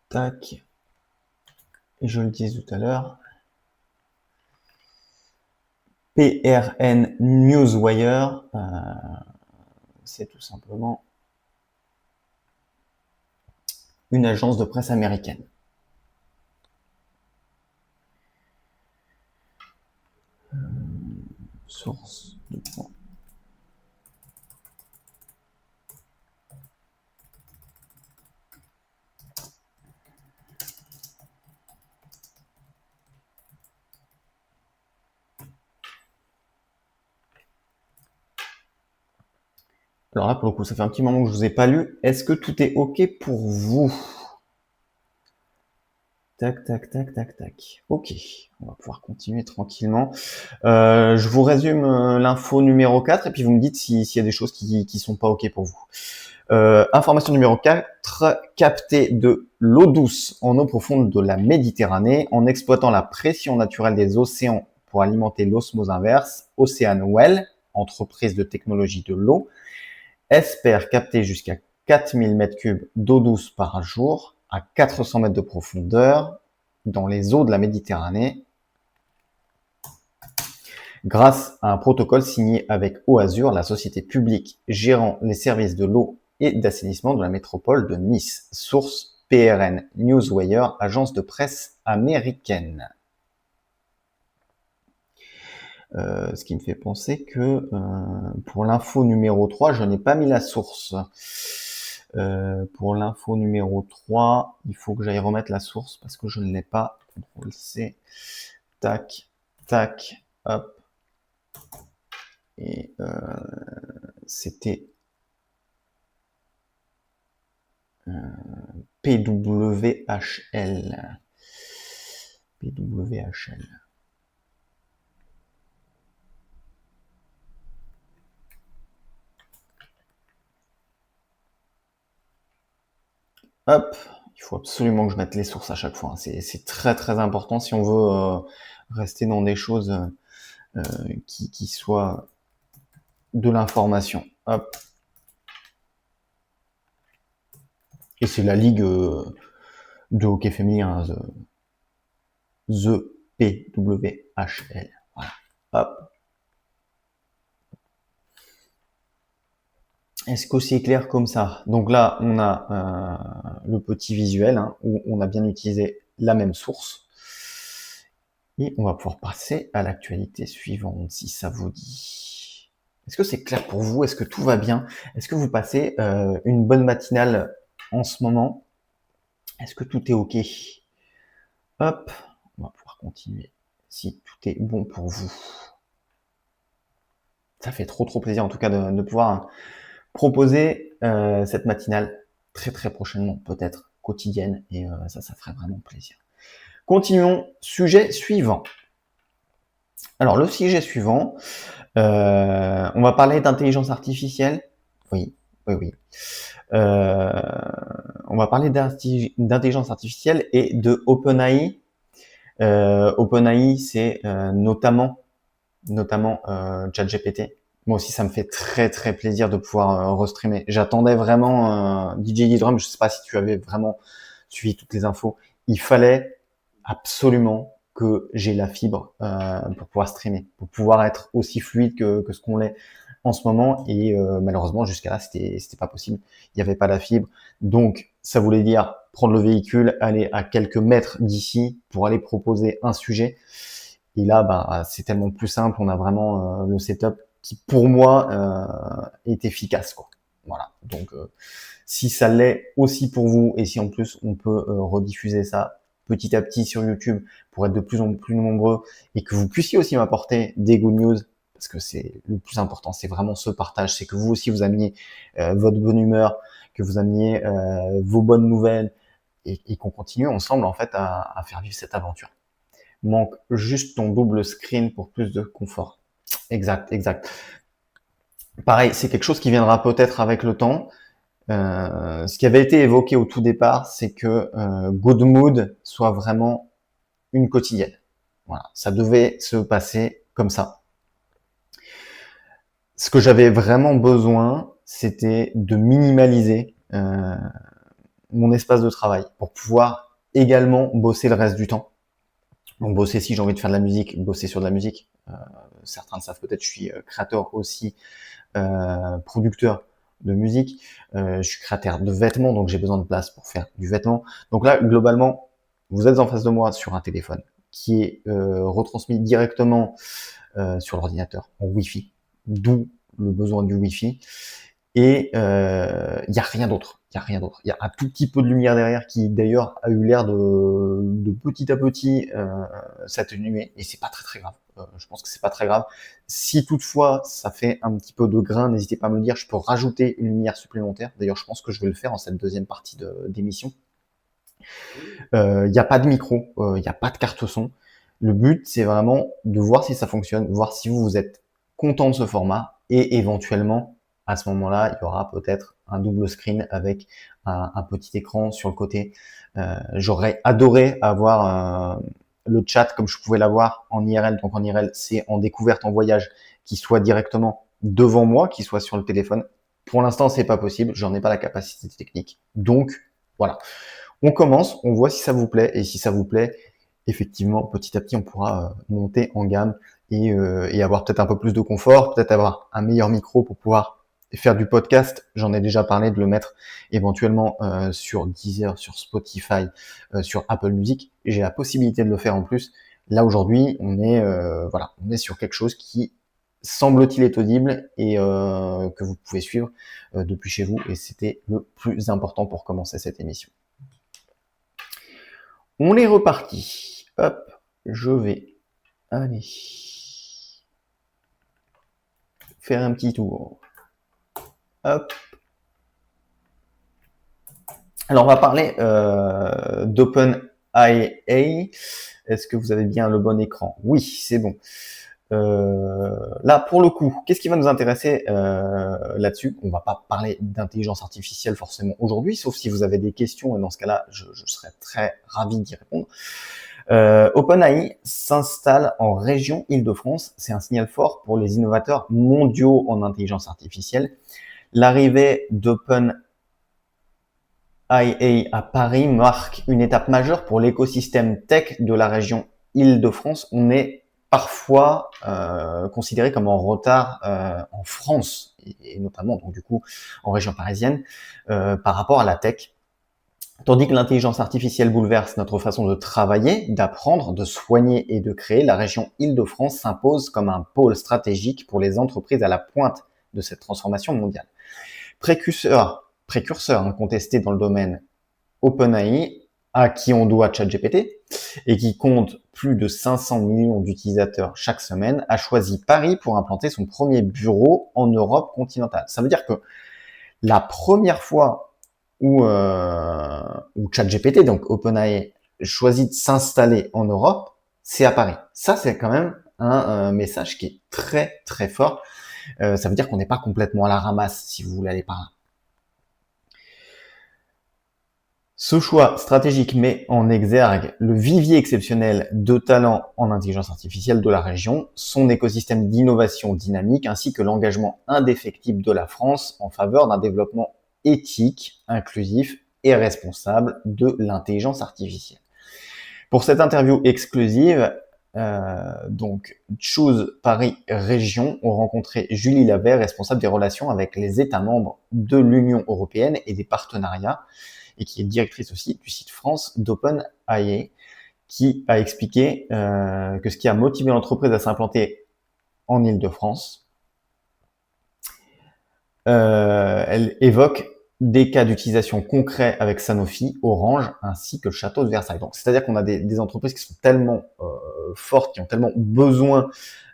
Tac. Et je le disais tout à l'heure. PRN Newswire, c'est tout simplement une agence de presse américaine. Source de Alors là, pour le coup, ça fait un petit moment que je vous ai pas lu. Est-ce que tout est OK pour vous? Tac, tac, tac, tac, tac. OK, on va pouvoir continuer tranquillement. Je vous résume l'info numéro 4 et puis vous me dites s'il y a des choses qui sont pas OK pour vous. Information numéro 4, capter de l'eau douce en eau profonde de la Méditerranée en exploitant la pression naturelle des océans pour alimenter l'osmose inverse. Ocean Well, entreprise de technologie de l'eau, espère capter jusqu'à 4000 m3 d'eau douce par jour à 400 mètres de profondeur dans les eaux de la Méditerranée grâce à un protocole signé avec Eau-Azur, la société publique gérant les services de l'eau et d'assainissement de la métropole de Nice. Source PRN Newswire, agence de presse américaine. Ce qui me fait penser que pour l'info numéro 3, je n'ai pas mis la source. Pour l'info numéro 3, il faut que j'aille remettre la source parce que je ne l'ai pas. CTRL-C, tac, tac, hop. Et c'était PWHL. PWHL. Hop, il faut absolument que je mette les sources à chaque fois. C'est très très important si on veut rester dans des choses qui soient de l'information. Hop. Et c'est la ligue de hockey féminin, The PWHL. Voilà. Hop. Est-ce que c'est clair comme ça? Donc là, on a le petit visuel où on a bien utilisé la même source. Et on va pouvoir passer à l'actualité suivante, si ça vous dit. Est-ce que c'est clair pour vous? Est-ce que tout va bien? Est-ce que vous passez une bonne matinale en ce moment? Est-ce que tout est OK? Hop, on va pouvoir continuer si tout est bon pour vous. Ça fait trop plaisir en tout cas de pouvoir proposer cette matinale très très prochainement, peut-être quotidienne, et ça ferait vraiment plaisir. Continuons, sujet suivant. Alors le sujet suivant, on va parler d'intelligence artificielle. Oui. On va parler d'intelligence artificielle et de OpenAI. OpenAI, c'est notamment ChatGPT. Moi aussi, ça me fait très très plaisir de pouvoir restreamer. J'attendais vraiment DJ Drum. Je sais pas si tu avais vraiment suivi toutes les infos. Il fallait absolument que j'ai la fibre pour pouvoir streamer, pour pouvoir être aussi fluide que ce qu'on l'est en ce moment. Et malheureusement, jusqu'à là, c'était pas possible. Il n'y avait pas la fibre. Donc, ça voulait dire prendre le véhicule, aller à quelques mètres d'ici pour aller proposer un sujet. Et là, c'est tellement plus simple. On a vraiment le setup qui, pour moi, est efficace, quoi. Voilà. Donc, si ça l'est aussi pour vous, et si en plus on peut rediffuser ça petit à petit sur YouTube pour être de plus en plus nombreux, et que vous puissiez aussi m'apporter des good news, parce que c'est le plus important, c'est vraiment ce partage, c'est que vous aussi vous ameniez votre bonne humeur, que vous ameniez vos bonnes nouvelles, et qu'on continue ensemble en fait à faire vivre cette aventure. Manque juste ton double screen pour plus de confort. Exact. Pareil, c'est quelque chose qui viendra peut-être avec le temps. Ce qui avait été évoqué au tout départ, c'est que Good Mood soit vraiment une quotidienne. Voilà, ça devait se passer comme ça. Ce que j'avais vraiment besoin, c'était de minimaliser mon espace de travail pour pouvoir également bosser le reste du temps. Donc bosser si j'ai envie de faire de la musique, bosser sur de la musique. Certains le savent peut-être, je suis créateur aussi, producteur de musique. Je suis créateur de vêtements, donc j'ai besoin de place pour faire du vêtement. Donc là, globalement, vous êtes en face de moi sur un téléphone qui est retransmis directement sur l'ordinateur en Wi-Fi, d'où le besoin du Wi-Fi. et il y a rien d'autre. Il y a rien d'autre. Il y a un tout petit peu de lumière derrière qui d'ailleurs a eu l'air de petit à petit s'atténuer, et c'est pas très très grave. Je pense que c'est pas très grave. Si toutefois ça fait un petit peu de grain, n'hésitez pas à me le dire. Je peux rajouter une lumière supplémentaire. D'ailleurs, je pense que je vais le faire en cette deuxième partie d'émission. Il n'y a pas de micro, il n'y a pas de carte son. Le but, c'est vraiment de voir si ça fonctionne, voir si vous êtes content de ce format, et éventuellement, à ce moment-là, il y aura peut-être un double screen avec un petit écran sur le côté. J'aurais adoré avoir le chat comme je pouvais l'avoir en IRL. Donc en IRL, c'est en découverte en voyage, qui soit directement devant moi, qui soit sur le téléphone. Pour l'instant, c'est pas possible, j'en ai pas la capacité technique. Donc voilà. On commence, on voit si ça vous plaît, et si ça vous plaît, effectivement, petit à petit, on pourra monter en gamme et avoir peut-être un peu plus de confort, peut-être avoir un meilleur micro pour pouvoir faire du podcast. J'en ai déjà parlé, de le mettre éventuellement sur Deezer, sur Spotify, sur Apple Music. Et j'ai la possibilité de le faire en plus. Là aujourd'hui, on est sur quelque chose qui semble-t-il est audible et que vous pouvez suivre depuis chez vous. Et c'était le plus important pour commencer cette émission. On est reparti. Hop, je vais aller faire un petit tour. Hop. Alors, on va parler d'OpenAI. Est-ce que vous avez bien le bon écran? Oui, c'est bon. Là, pour le coup, qu'est-ce qui va nous intéresser là-dessus? On va pas parler d'intelligence artificielle forcément aujourd'hui, sauf si vous avez des questions, et dans ce cas-là, je serais très ravi d'y répondre. OpenAI s'installe en région Île-de-France. C'est un signal fort pour les innovateurs mondiaux en intelligence artificielle. L'arrivée d'OpenAI à Paris marque une étape majeure pour l'écosystème tech de la région Île-de-France. On est parfois considéré comme en retard en France, et notamment donc du coup en région parisienne, par rapport à la tech. Tandis que l'intelligence artificielle bouleverse notre façon de travailler, d'apprendre, de soigner et de créer, la région Île-de-France s'impose comme un pôle stratégique pour les entreprises à la pointe de cette transformation mondiale. Précurseur incontesté dans le domaine, OpenAI, à qui on doit ChatGPT, et qui compte plus de 500 millions d'utilisateurs chaque semaine, a choisi Paris pour implanter son premier bureau en Europe continentale. Ça veut dire que la première fois où ChatGPT, donc OpenAI, choisit de s'installer en Europe, c'est à Paris. Ça, c'est quand même un message qui est très très fort. Ça veut dire qu'on n'est pas complètement à la ramasse, si vous voulez aller par là. Ce choix stratégique met en exergue le vivier exceptionnel de talents en intelligence artificielle de la région, son écosystème d'innovation dynamique, ainsi que l'engagement indéfectible de la France en faveur d'un développement éthique, inclusif et responsable de l'intelligence artificielle. Pour cette interview exclusive, donc Choose Paris Région ont rencontré Julie Lavert, responsable des relations avec les États membres de l'Union européenne et des partenariats, et qui est directrice aussi du site France d'OpenAI, qui a expliqué que ce qui a motivé l'entreprise à s'implanter en Île-de-France, elle évoque des cas d'utilisation concrets avec Sanofi, Orange, ainsi que le château de Versailles. Donc, c'est-à-dire qu'on a des entreprises qui sont tellement fortes, qui ont tellement besoin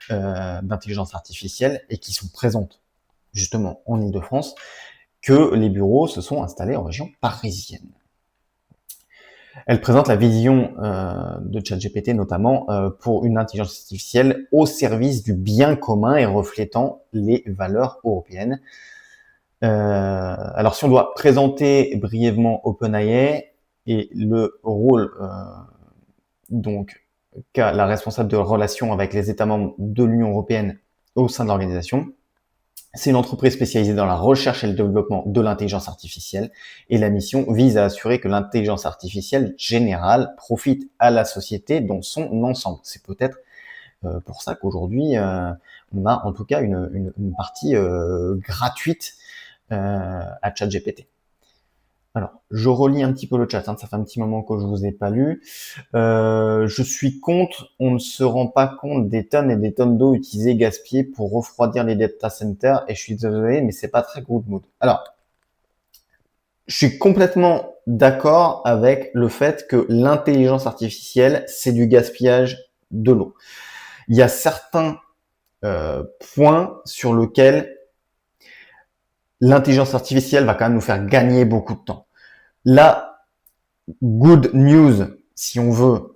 d'intelligence artificielle et qui sont présentes justement en Île-de-France, que les bureaux se sont installés en région parisienne. Elle présente la vision de ChatGPT notamment pour une intelligence artificielle au service du bien commun et reflétant les valeurs européennes. Alors si on doit présenter brièvement OpenAI et le rôle donc qu'a la responsable de relations avec les États membres de l'Union européenne au sein de l'organisation, c'est une entreprise spécialisée dans la recherche et le développement de l'intelligence artificielle, et la mission vise à assurer que l'intelligence artificielle générale profite à la société dans son ensemble. C'est peut-être pour ça qu'aujourd'hui, on a en tout cas une partie gratuite à ChatGPT. Alors, je relis un petit peu le chat, hein, ça fait un petit moment que je vous ai pas lu. Je suis contre, on ne se rend pas compte des tonnes et des tonnes d'eau utilisées, gaspillées pour refroidir les data centers, et je suis désolé, mais c'est pas très good mood. Alors, je suis complètement d'accord avec le fait que l'intelligence artificielle, c'est du gaspillage de l'eau. Il y a certains points sur lesquels l'intelligence artificielle va quand même nous faire gagner beaucoup de temps. La good news, si on veut,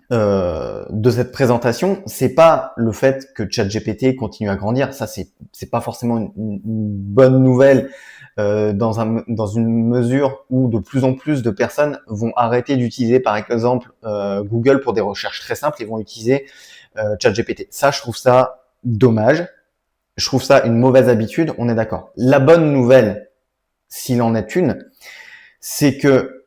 de cette présentation, c'est pas le fait que ChatGPT continue à grandir. Ça, c'est pas forcément une bonne nouvelle dans une mesure où de plus en plus de personnes vont arrêter d'utiliser, par exemple, Google pour des recherches très simples et vont utiliser ChatGPT. Ça, je trouve ça dommage. Je trouve ça une mauvaise habitude. On est d'accord. La bonne nouvelle, s'il en est une, c'est que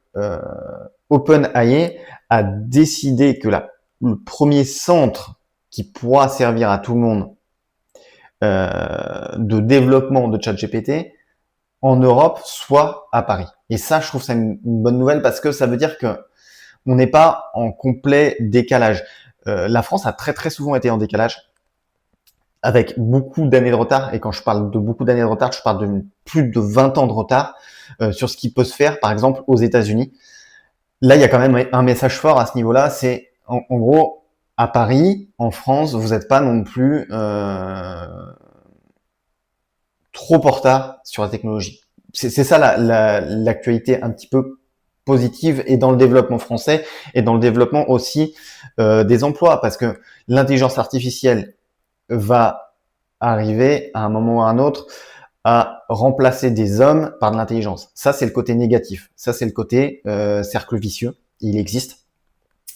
OpenAI a décidé que le premier centre qui pourra servir à tout le monde de développement de ChatGPT en Europe soit à Paris. Et ça, je trouve ça une bonne nouvelle parce que ça veut dire que on n'est pas en complet décalage. La France a très très souvent été en décalage avec beaucoup d'années de retard. Et quand je parle de beaucoup d'années de retard, je parle de plus de 20 ans de retard sur ce qui peut se faire, par exemple, aux États-Unis. Là, il y a quand même un message fort à ce niveau-là. C'est en gros, à Paris, en France, vous n'êtes pas non plus trop en retard sur la technologie. C'est ça l'actualité un petit peu positive et dans le développement français et dans le développement aussi des emplois, parce que l'intelligence artificielle va arriver à un moment ou à un autre à remplacer des hommes par de l'intelligence. Ça, c'est le côté négatif. Ça, c'est le côté cercle vicieux. Il existe.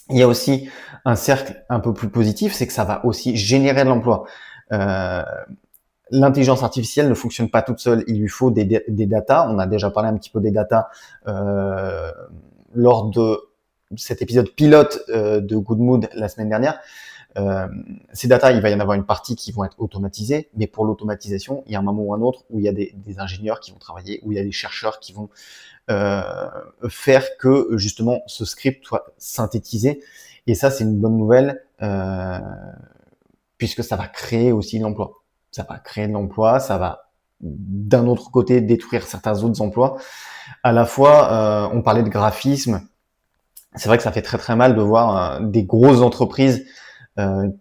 Il y a aussi un cercle un peu plus positif, c'est que ça va aussi générer de l'emploi. L'intelligence artificielle ne fonctionne pas toute seule. Il lui faut des datas. On a déjà parlé un petit peu des datas lors de cet épisode pilote de Good Mood la semaine dernière. Ces data, il va y en avoir une partie qui vont être automatisées, mais pour l'automatisation, il y a un moment ou un autre où il y a des ingénieurs qui vont travailler, où il y a des chercheurs qui vont faire que justement ce script soit synthétisé. Et ça, c'est une bonne nouvelle puisque ça va créer aussi de l'emploi. Ça va créer de l'emploi, ça va d'un autre côté détruire certains autres emplois. À la fois, on parlait de graphisme. C'est vrai que ça fait très très mal de voir des grosses entreprises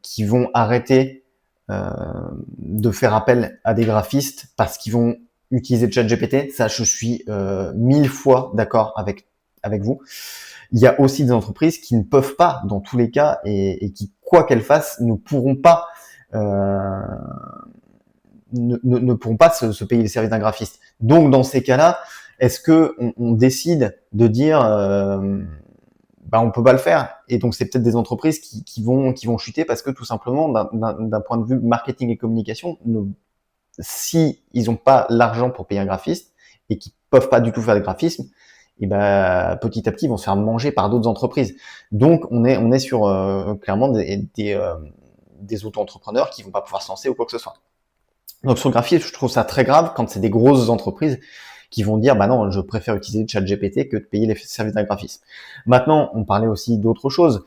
qui vont arrêter de faire appel à des graphistes parce qu'ils vont utiliser ChatGPT. Ça, je suis 1000 fois d'accord avec vous. Il y a aussi des entreprises qui ne peuvent pas, dans tous les cas, et qui, quoi qu'elles fassent, ne pourront pas ne pourront pas se payer les services d'un graphiste. Donc, dans ces cas-là, est-ce que on décide de dire on peut pas le faire, et donc c'est peut-être des entreprises qui vont chuter parce que tout simplement d'un point de vue marketing et communication, si ils n'ont pas l'argent pour payer un graphiste et qu'ils peuvent pas du tout faire de graphisme, et petit à petit ils vont se faire manger par d'autres entreprises. Donc on est sur clairement des auto-entrepreneurs qui vont pas pouvoir se lancer ou quoi que ce soit. Donc sur le graphisme, je trouve ça très grave quand c'est des grosses entreprises qui vont dire non, je préfère utiliser ChatGPT que de payer les services d'un graphiste. Maintenant, on parlait aussi d'autres choses.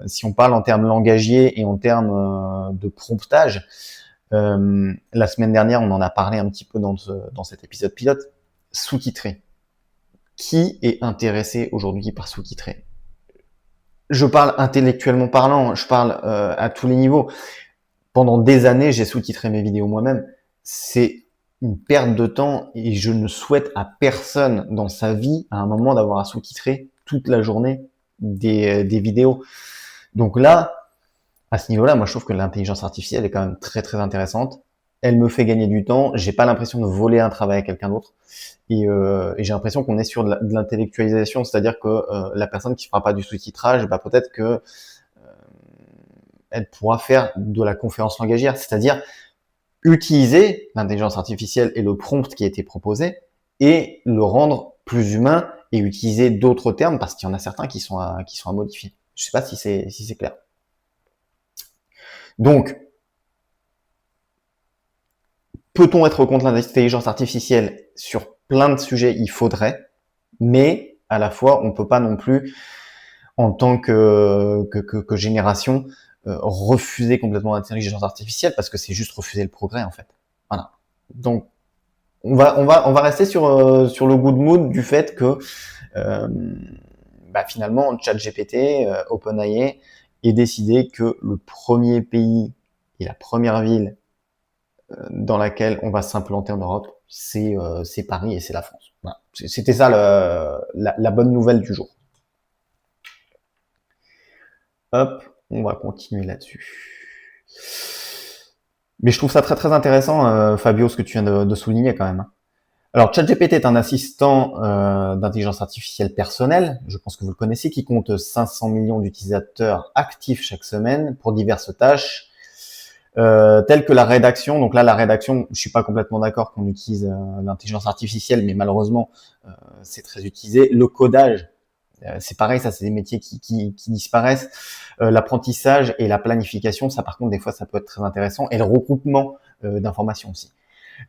Si on parle en termes langagiers et en termes de promptage, la semaine dernière, on en a parlé un petit peu dans cet épisode pilote, sous-titré. Qui est intéressé aujourd'hui par sous-titrer? Je parle intellectuellement parlant, je parle à tous les niveaux. Pendant des années, j'ai sous-titré mes vidéos moi-même. C'est une perte de temps et je ne souhaite à personne dans sa vie à un moment d'avoir à sous-titrer toute la journée des vidéos. Donc là, à ce niveau-là, moi je trouve que l'intelligence artificielle est quand même très très intéressante. Elle me fait gagner du temps. J'ai pas l'impression de voler un travail à quelqu'un d'autre. Et j'ai l'impression qu'on est sur de l'intellectualisation, c'est-à-dire que la personne qui fera pas du sous-titrage, peut-être que elle pourra faire de la conférence langagière, c'est-à-dire utiliser l'intelligence artificielle et le prompt qui a été proposé et le rendre plus humain et utiliser d'autres termes parce qu'il y en a certains qui sont à modifier. Je sais pas si c'est clair. Donc, Peut-on être contre l'intelligence artificielle? Sur plein de sujets, il faudrait, mais à la fois, on peut pas non plus, en tant que génération, refuser complètement l'intelligence artificielle parce que c'est juste refuser le progrès en fait. Voilà. Donc on va rester sur le good mood du fait que euh, finalement ChatGPT, OpenAI ait décidé que le premier pays et la première ville dans laquelle on va s'implanter en Europe, c'est Paris et c'est la France. Voilà. C'était ça la bonne nouvelle du jour. Hop, on va continuer là-dessus. Mais je trouve ça très très intéressant, Fabio, ce que tu viens de souligner quand même. Alors, ChatGPT est un assistant d'intelligence artificielle personnelle, je pense que vous le connaissez, qui compte 500 millions d'utilisateurs actifs chaque semaine pour diverses tâches, telles que la rédaction. Donc là, la rédaction, je suis pas complètement d'accord qu'on utilise l'intelligence artificielle, mais malheureusement, c'est très utilisé. Le codage, c'est pareil, ça c'est des métiers qui disparaissent. L'apprentissage et la planification, ça par contre, des fois, ça peut être très intéressant. Et le regroupement d'informations aussi.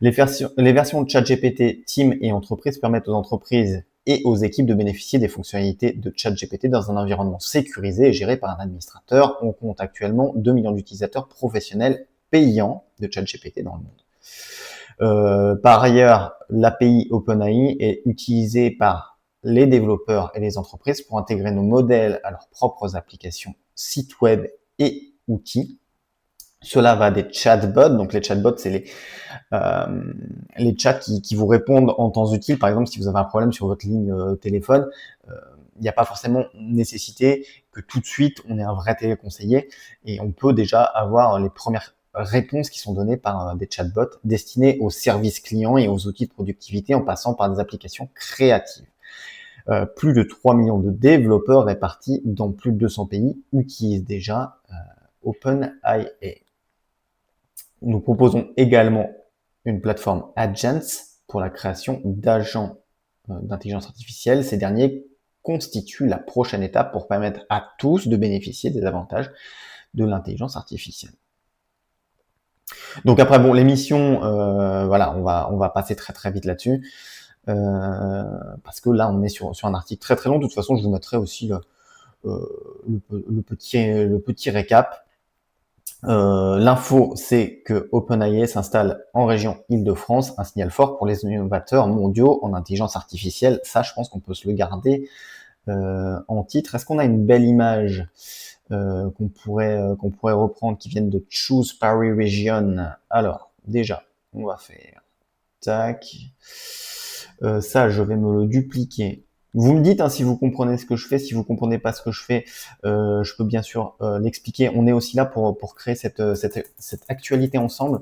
Les versions de ChatGPT Team et Entreprise permettent aux entreprises et aux équipes de bénéficier des fonctionnalités de ChatGPT dans un environnement sécurisé et géré par un administrateur. On compte actuellement 2 millions d'utilisateurs professionnels payants de ChatGPT dans le monde. Par ailleurs, l'API OpenAI est utilisée par les développeurs et les entreprises pour intégrer nos modèles à leurs propres applications, sites web et outils. Cela va des chatbots. Donc les chatbots, c'est les chats qui vous répondent en temps utile. Par exemple, si vous avez un problème sur votre ligne téléphone, il n'y a pas forcément nécessité que tout de suite on ait un vrai téléconseiller, et on peut déjà avoir les premières réponses qui sont données par des chatbots destinés aux services clients et aux outils de productivité en passant par des applications créatives. Plus de 3 millions de développeurs répartis dans plus de 200 pays utilisent déjà OpenAI. Nous proposons également une plateforme Agents pour la création d'agents d'intelligence artificielle. Ces derniers constituent la prochaine étape pour permettre à tous de bénéficier des avantages de l'intelligence artificielle. Donc après, bon, l'émission, voilà, on va passer très très vite là-dessus, parce que là, on est sur un article très très long. De toute façon, je vous mettrai aussi le petit récap. L'info, c'est que OpenAI s'installe en région Île-de-France, un signal fort pour les innovateurs mondiaux en intelligence artificielle. Ça, je pense qu'on peut se le garder en titre. Est-ce qu'on a une belle image qu'on pourrait reprendre qui vienne de Choose Paris Region? Alors, déjà, on va faire tac. Ça, je vais me le dupliquer. Vous me dites si vous comprenez ce que je fais. Si vous comprenez pas ce que je fais, je peux bien sûr l'expliquer. On est aussi là pour créer cette actualité ensemble.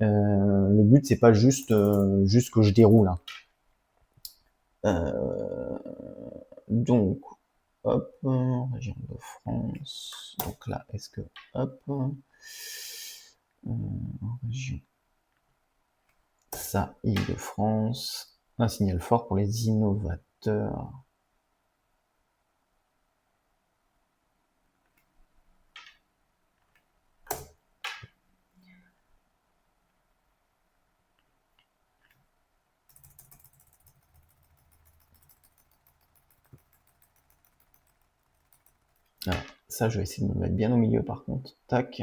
Le but, c'est pas juste que je déroule. Donc, hop, région de France. Donc là, est-ce que, hop, région, ça, Île-de-France, un signal fort pour les innovateurs. Alors, ça, je vais essayer de me mettre bien au milieu par contre. Tac.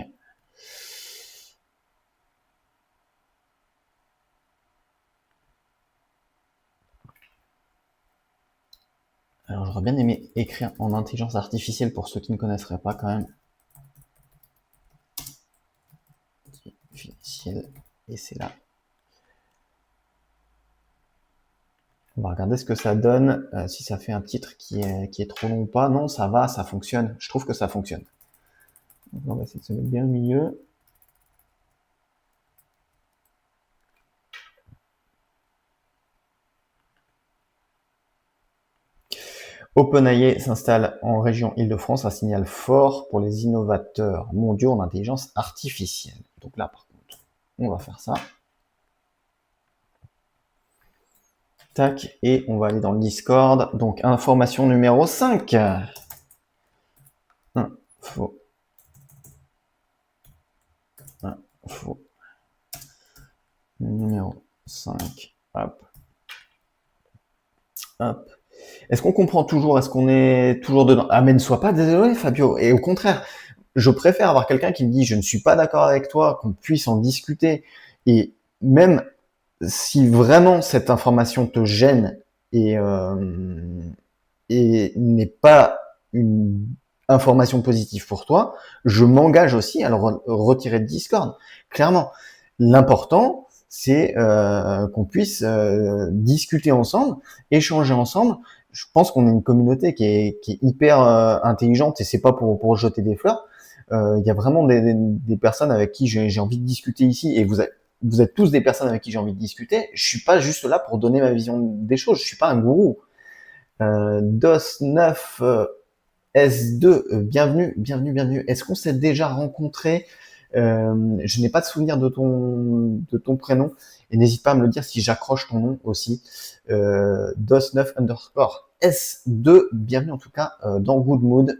Alors, j'aurais bien aimé écrire en intelligence artificielle pour ceux qui ne connaisseraient pas quand même. Artificielle, et c'est là. On va regarder ce que ça donne, si ça fait un titre qui est trop long ou pas. Non, ça va, ça fonctionne. Je trouve que ça fonctionne. Donc, on va essayer de se mettre bien au milieu. OpenAI s'installe en région Île-de-France, un signal fort pour les innovateurs mondiaux en intelligence artificielle. Donc là, par contre, on va faire ça. Tac, et on va aller dans le Discord. Donc, information numéro 5. Info. Numéro 5. Hop. Hop. Est-ce qu'on comprend toujours? Est-ce qu'on est toujours dedans? Ah, mais ne sois pas désolé, Fabio. Et au contraire, je préfère avoir quelqu'un qui me dit je ne suis pas d'accord avec toi, qu'on puisse en discuter. Et même si vraiment cette information te gêne et, et n'est pas une information positive pour toi, je m'engage aussi à le retirer de Discord. Clairement, l'important, c'est qu'on puisse discuter ensemble, échanger ensemble. Je pense qu'on est une communauté qui est hyper intelligente et c'est pas pour jeter des fleurs. Il y a vraiment des personnes avec qui j'ai envie de discuter ici et vous êtes tous des personnes avec qui j'ai envie de discuter. Je suis pas juste là pour donner ma vision des choses. Je suis pas un gourou. DOS9 S2, bienvenue, bienvenue, bienvenue. Est-ce qu'on s'est déjà rencontré? Je n'ai pas de souvenir de ton prénom et n'hésite pas à me le dire si j'accroche ton nom aussi. DOS9 underscore S2, bienvenue en tout cas dans Good Mood.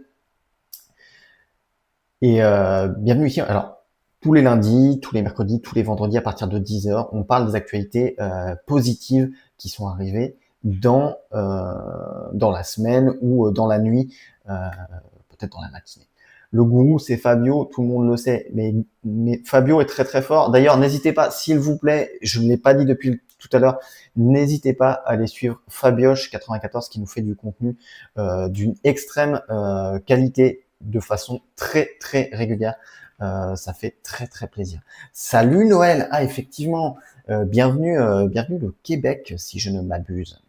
Et bienvenue ici. Alors, tous les lundis, tous les mercredis, tous les vendredis à partir de 10h, on parle des actualités positives qui sont arrivées dans la semaine ou dans la nuit, peut-être dans la matinée. Le gourou, c'est Fabio, tout le monde le sait, mais Fabio est très très fort. D'ailleurs, n'hésitez pas, s'il vous plaît, je ne l'ai pas dit depuis tout à l'heure, n'hésitez pas à aller suivre Fabioche94 qui nous fait du contenu d'une extrême qualité de façon très très régulière. Ça fait très très plaisir. Salut Noël. Ah effectivement, bienvenue le Québec si je ne m'abuse.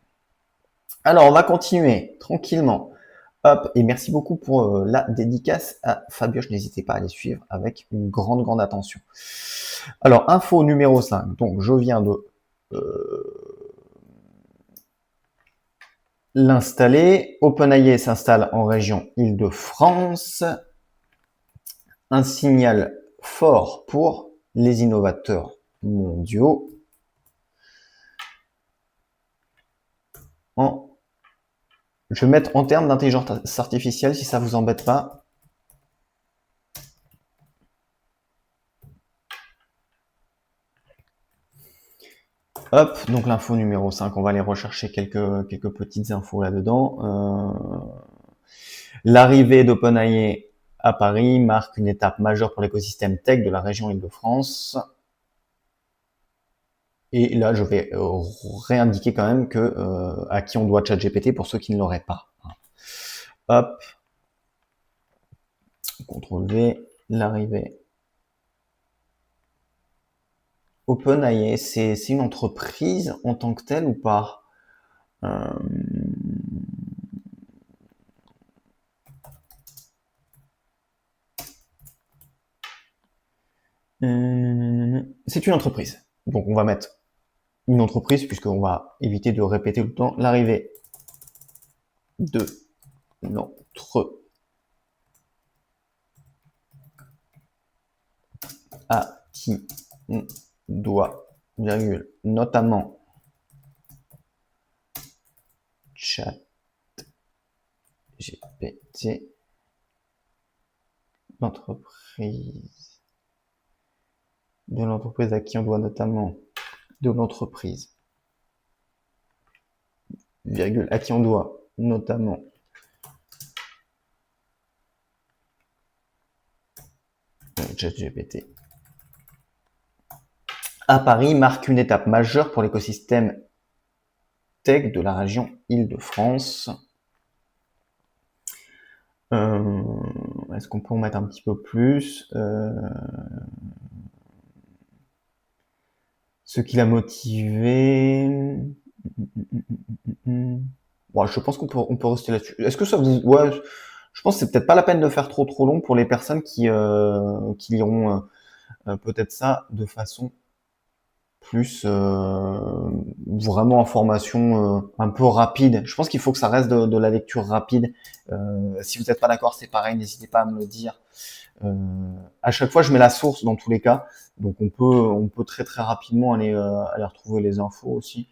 Alors on va continuer tranquillement. Hop, et merci beaucoup pour la dédicace à Fabioche. N'hésitez pas à les suivre avec une grande attention. Alors info numéro 5. Donc je viens de l'installer. OpenAI s'installe en région Île-de-France. Un signal fort pour les innovateurs mondiaux. Je vais mettre en termes d'intelligence artificielle si ça vous embête pas. Hop, donc l'info numéro 5, on va aller rechercher quelques petites infos là-dedans. L'arrivée d'OpenAI à Paris marque une étape majeure pour l'écosystème tech de la région Île-de-France. Et là, je vais réindiquer quand même que à qui on doit ChatGPT pour ceux qui ne l'auraient pas. Hop. CTRL V, l'arrivée. OpenAI, c'est une entreprise en tant que telle ou pas? C'est une entreprise. Donc on va mettre une entreprise puisqu'on va éviter de répéter tout le temps l'arrivée de notre à qui on doit, virgule, notamment chat GPT, l'entreprise, de l'entreprise à qui on doit notamment, de l'entreprise, virgule, à qui on doit notamment ChatGPT à Paris marque une étape majeure pour l'écosystème tech de la région Île-de-France. Est-ce qu'on peut en mettre un petit peu plus? Ce qui l'a motivé. Bon, je pense qu'on peut rester là-dessus. Est-ce que ça vous... Ouais, je pense que c'est peut-être pas la peine de faire trop long pour les personnes qui liront peut-être ça de façon plus vraiment en formation un peu rapide. Je pense qu'il faut que ça reste de la lecture rapide. Si vous n'êtes pas d'accord, c'est pareil, n'hésitez pas à me le dire. À chaque fois, je mets la source dans tous les cas, donc on peut très très rapidement aller retrouver les infos aussi.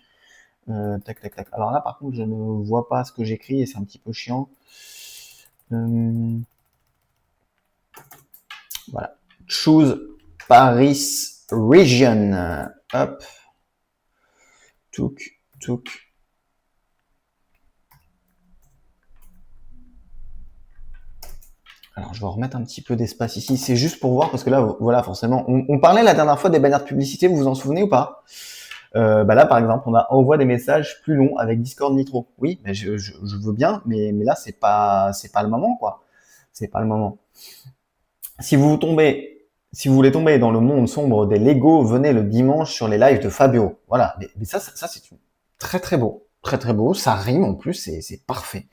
Tac tac tac. Alors là, par contre, je ne vois pas ce que j'écris et c'est un petit peu chiant. Voilà. Choose Paris region. Hop. Touk. Alors, je vais remettre un petit peu d'espace ici. C'est juste pour voir, parce que là, voilà, forcément, on parlait la dernière fois des bannières de publicité, vous vous en souvenez ou pas? Là, par exemple, envoie des messages plus longs avec Discord Nitro. Oui, mais je veux bien, mais là, c'est pas le moment, quoi. C'est pas le moment. Si vous voulez tomber dans le monde sombre des Lego, venez le dimanche sur les lives de Fabio. Voilà. Mais ça c'est très très beau. Très très beau. Ça rime en plus, c'est parfait.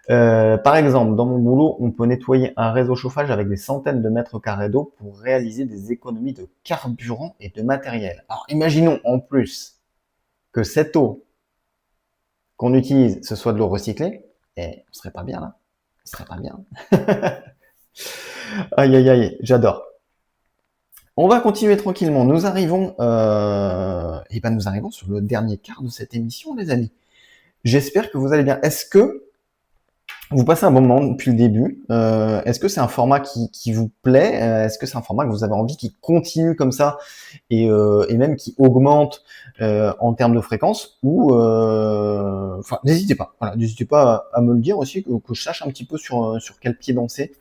Par exemple, dans mon boulot, on peut nettoyer un réseau chauffage avec des centaines de mètres carrés d'eau pour réaliser des économies de carburant et de matériel. Alors, imaginons en plus que cette eau qu'on utilise, ce soit de l'eau recyclée, et on serait pas bien là. On serait pas bien. Aïe aïe aïe, j'adore. On va continuer tranquillement. Nous arrivons sur le dernier quart de cette émission, les amis. J'espère que vous allez bien. Est-ce que vous passez un bon moment depuis le début? Est-ce que c'est un format qui vous plaît? Est-ce que c'est un format que vous avez envie qui continue comme ça et même qui augmente en termes de fréquence? Ou enfin, n'hésitez pas. Voilà, n'hésitez pas à me le dire aussi, que je sache un petit peu sur quel pied danser.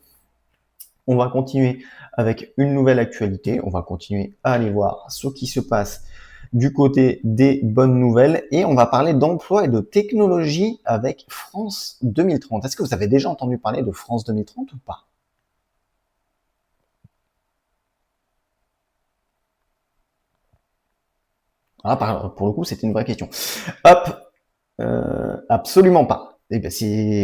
On va continuer avec une nouvelle actualité. On va continuer à aller voir ce qui se passe du côté des bonnes nouvelles et on va parler d'emploi et de technologie avec France 2030. Est-ce que vous avez déjà entendu parler de France 2030 ou pas? Ah, pour le coup, c'était une vraie question. Hop, absolument pas. Eh bien,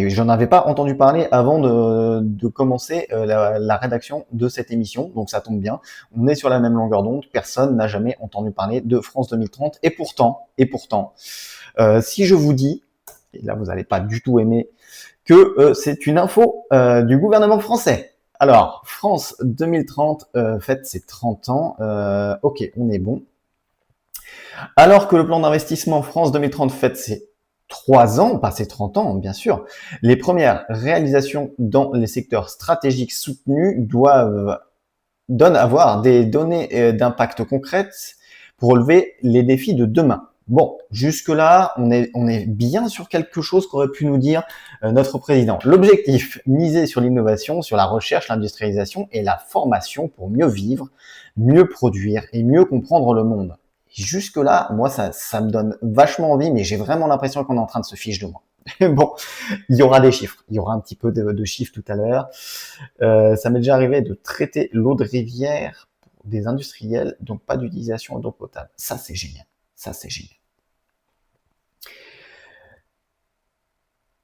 j'en avais pas entendu parler avant de commencer la rédaction de cette émission, donc ça tombe bien. On est sur la même longueur d'onde. Personne n'a jamais entendu parler de France 2030. Et pourtant, si je vous dis, et là vous n'allez pas du tout aimer, que c'est une info du gouvernement français. Alors, France 2030 fête ses 30 ans. Ok, on est bon. Alors que le plan d'investissement France 2030 fête ses 3 ans, pas ses 30 ans, bien sûr, les premières réalisations dans les secteurs stratégiques soutenus donnent à voir des données d'impact concrètes pour relever les défis de demain. Bon, jusque-là, on est bien sur quelque chose qu'aurait pu nous dire notre président. L'objectif, miser sur l'innovation, sur la recherche, l'industrialisation et la formation pour mieux vivre, mieux produire et mieux comprendre le monde. Jusque-là, moi, ça me donne vachement envie, mais j'ai vraiment l'impression qu'on est en train de se fiche de moi. Bon, il y aura des chiffres. Il y aura un petit peu de chiffres tout à l'heure. Ça m'est déjà arrivé de traiter l'eau de rivière pour des industriels, donc pas d'utilisation d'eau potable. Ça, c'est génial. Ça, c'est génial.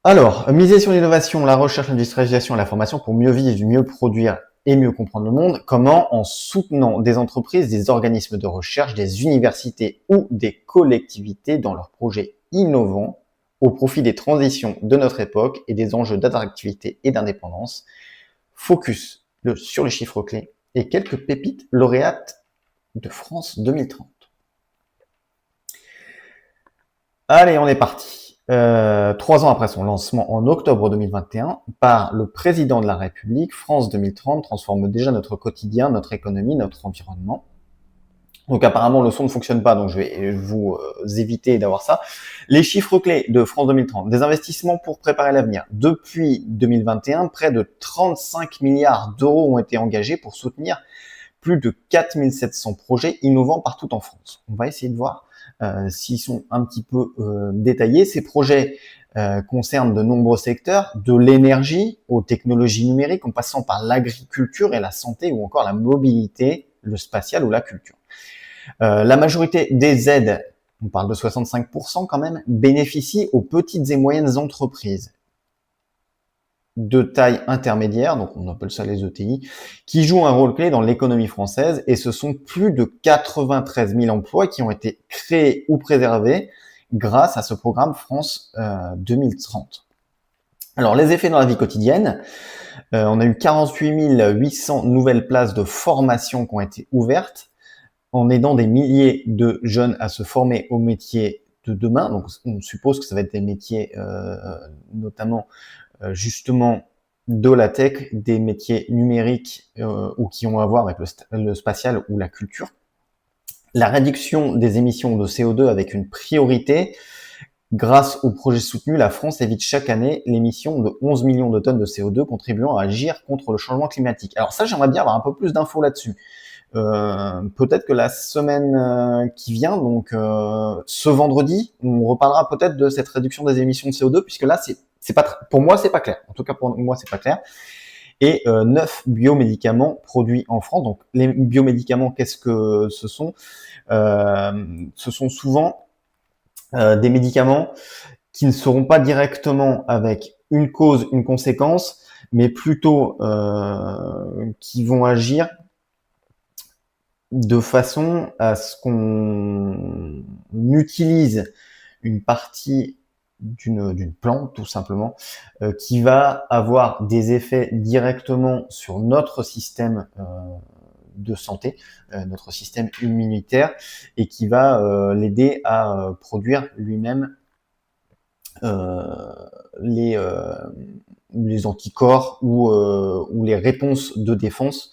Alors, miser sur l'innovation, la recherche, l'industrialisation et la formation pour mieux vivre, mieux produire et mieux comprendre le monde. Comment? En soutenant des entreprises, des organismes de recherche, des universités ou des collectivités dans leurs projets innovants au profit des transitions de notre époque et des enjeux d'attractivité et d'indépendance. Focus sur les chiffres clés et quelques pépites lauréates de France 2030. Allez, on est parti. 3 ans après son lancement en octobre 2021 par le président de la République, France 2030 transforme déjà notre quotidien, notre économie, notre environnement. Donc apparemment le son ne fonctionne pas, donc je vais vous éviter d'avoir ça. Les chiffres clés de France 2030, des investissements pour préparer l'avenir. Depuis 2021, près de 35 milliards d'euros ont été engagés pour soutenir plus de 4700 projets innovants partout en France. On va essayer de voir s'ils sont un petit peu détaillés. Ces projets concernent de nombreux secteurs, de l'énergie aux technologies numériques, en passant par l'agriculture et la santé, ou encore la mobilité, le spatial ou la culture. La majorité des aides, on parle de 65% quand même, bénéficient aux petites et moyennes entreprises de taille intermédiaire, donc on appelle ça les ETI, qui jouent un rôle clé dans l'économie française, et ce sont plus de 93 000 emplois qui ont été créés ou préservés grâce à ce programme France 2030. Alors les effets dans la vie quotidienne, on a eu 48 800 nouvelles places de formation qui ont été ouvertes, en aidant des milliers de jeunes à se former aux métiers de demain. Donc on suppose que ça va être des métiers notamment justement de la tech, des métiers numériques ou qui ont à voir avec le spatial ou la culture. La réduction des émissions de CO2 avec une priorité. Grâce au projet soutenu, la France évite chaque année l'émission de 11 millions de tonnes de CO2, contribuant à agir contre le changement climatique. Alors ça, j'aimerais bien avoir un peu plus d'infos là-dessus. Peut-être que la semaine qui vient, donc ce vendredi, on reparlera peut-être de cette réduction des émissions de CO2, puisque là, c'est pas pour moi, c'est pas clair. En tout cas, pour moi, c'est pas clair. Et 9 biomédicaments produits en France. Donc les biomédicaments, qu'est-ce que ce sont? Ce sont souvent des médicaments qui ne seront pas directement avec une cause, une conséquence, mais plutôt qui vont agir de façon à ce qu'on utilise une partie d'une plante, tout simplement, qui va avoir des effets directement sur notre système de santé, notre système immunitaire, et qui va l'aider à produire lui-même les anticorps ou les réponses de défense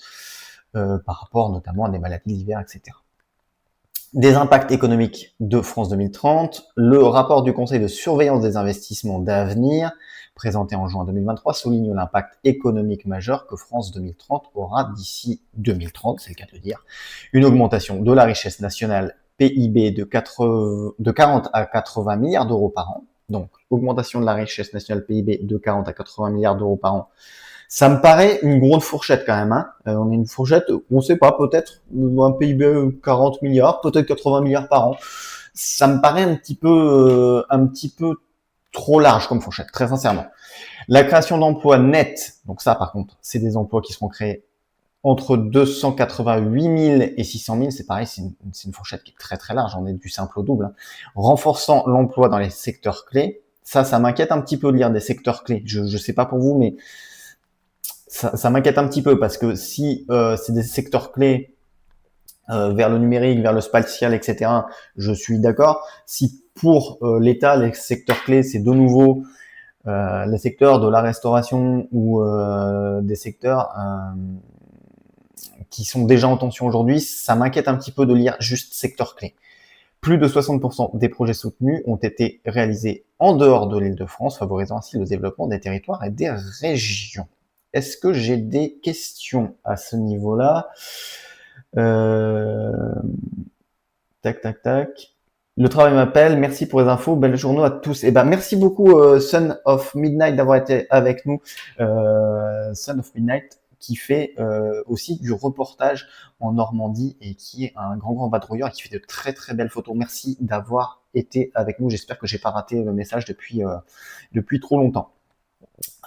par rapport notamment à des maladies d'hiver, etc. Des impacts économiques de France 2030. Le rapport du Conseil de surveillance des investissements d'avenir, présenté en juin 2023, souligne l'impact économique majeur que France 2030 aura d'ici 2030, c'est le cas de dire. Une augmentation de la richesse nationale PIB de 40 à 80 milliards d'euros par an. Donc, augmentation de la richesse nationale PIB de 40 à 80 milliards d'euros par an. Ça me paraît une grosse fourchette quand même. Hein. On est une fourchette, on ne sait pas, peut-être un PIB 40 milliards, peut-être 80 milliards par an. Ça me paraît un petit peu trop large comme fourchette, très sincèrement. La création d'emplois nets, donc ça par contre, c'est des emplois qui seront créés entre 288 000 et 600 000, c'est pareil, c'est une fourchette qui est très très large, on est du simple au double. Hein. Renforçant l'emploi dans les secteurs clés, ça m'inquiète un petit peu de lire des secteurs clés. Je sais pas pour vous, mais ça m'inquiète un petit peu parce que si c'est des secteurs clés vers le numérique, vers le spatial, etc., je suis d'accord. Si pour l'État, les secteurs clés, c'est de nouveau les secteurs de la restauration ou des secteurs qui sont déjà en tension aujourd'hui, ça m'inquiète un petit peu de lire juste secteur clé. Plus de 60% des projets soutenus ont été réalisés en dehors de l'Île-de-France, favorisant ainsi le développement des territoires et des régions. Est-ce que j'ai des questions à ce niveau-là? Tac, tac, tac. Le travail m'appelle. Merci pour les infos. Belle journée à tous. Eh ben, merci beaucoup, Son of Midnight, d'avoir été avec nous. Son of Midnight, qui fait aussi du reportage en Normandie et qui est un grand vadrouilleur et qui fait de très très belles photos. Merci d'avoir été avec nous. J'espère que j'ai pas raté le message depuis trop longtemps.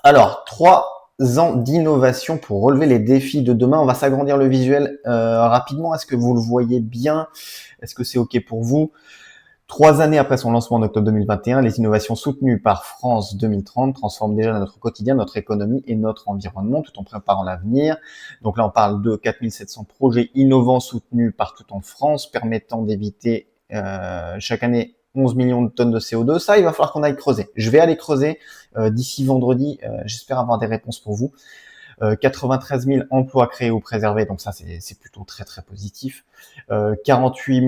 Alors, 3 ans d'innovation pour relever les défis de demain. On va s'agrandir le visuel rapidement. Est-ce que vous le voyez bien? Est-ce que c'est OK pour vous? 3 années après son lancement en octobre 2021, les innovations soutenues par France 2030 transforment déjà notre quotidien, notre économie et notre environnement tout en préparant l'avenir. Donc là, on parle de 4700 projets innovants soutenus partout en France, permettant d'éviter chaque année 11 millions de tonnes de CO2. Ça, il va falloir qu'on aille creuser. Je vais aller creuser d'ici vendredi. J'espère avoir des réponses pour vous. 93 000 emplois créés ou préservés, donc ça, c'est plutôt très, très positif. 48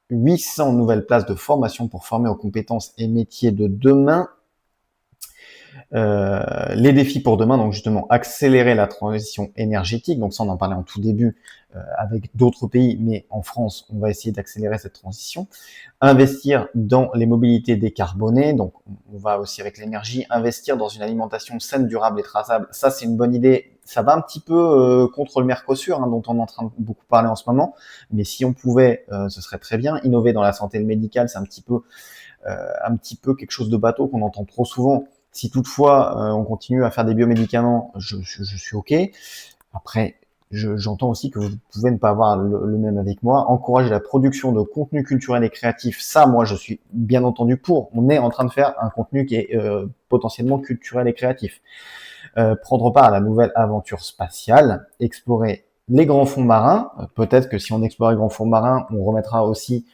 800 nouvelles places de formation pour former aux compétences et métiers de demain. Les défis pour demain, donc justement accélérer la transition énergétique, donc ça on en parlait en tout début avec d'autres pays, mais en France on va essayer d'accélérer cette transition. Investir dans les mobilités décarbonées, donc on va aussi avec l'énergie, investir dans une alimentation saine, durable et traçable, ça c'est une bonne idée. Ça va un petit peu contre le Mercosur, hein, dont on est en train de beaucoup parler en ce moment, mais si on pouvait, ce serait très bien. Innover dans la santé et le médical, c'est un petit peu quelque chose de bateau qu'on entend trop souvent. Si toutefois on continue à faire des biomédicaments, je suis OK. Après, j'entends aussi que vous pouvez ne pas avoir le même avec moi. Encourager la production de contenu culturel et créatif, ça, moi, je suis bien entendu pour. On est en train de faire un contenu qui est potentiellement culturel et créatif. Prendre part à la nouvelle aventure spatiale, explorer les grands fonds marins. Peut-être que si on explore les grands fonds marins, on remettra aussi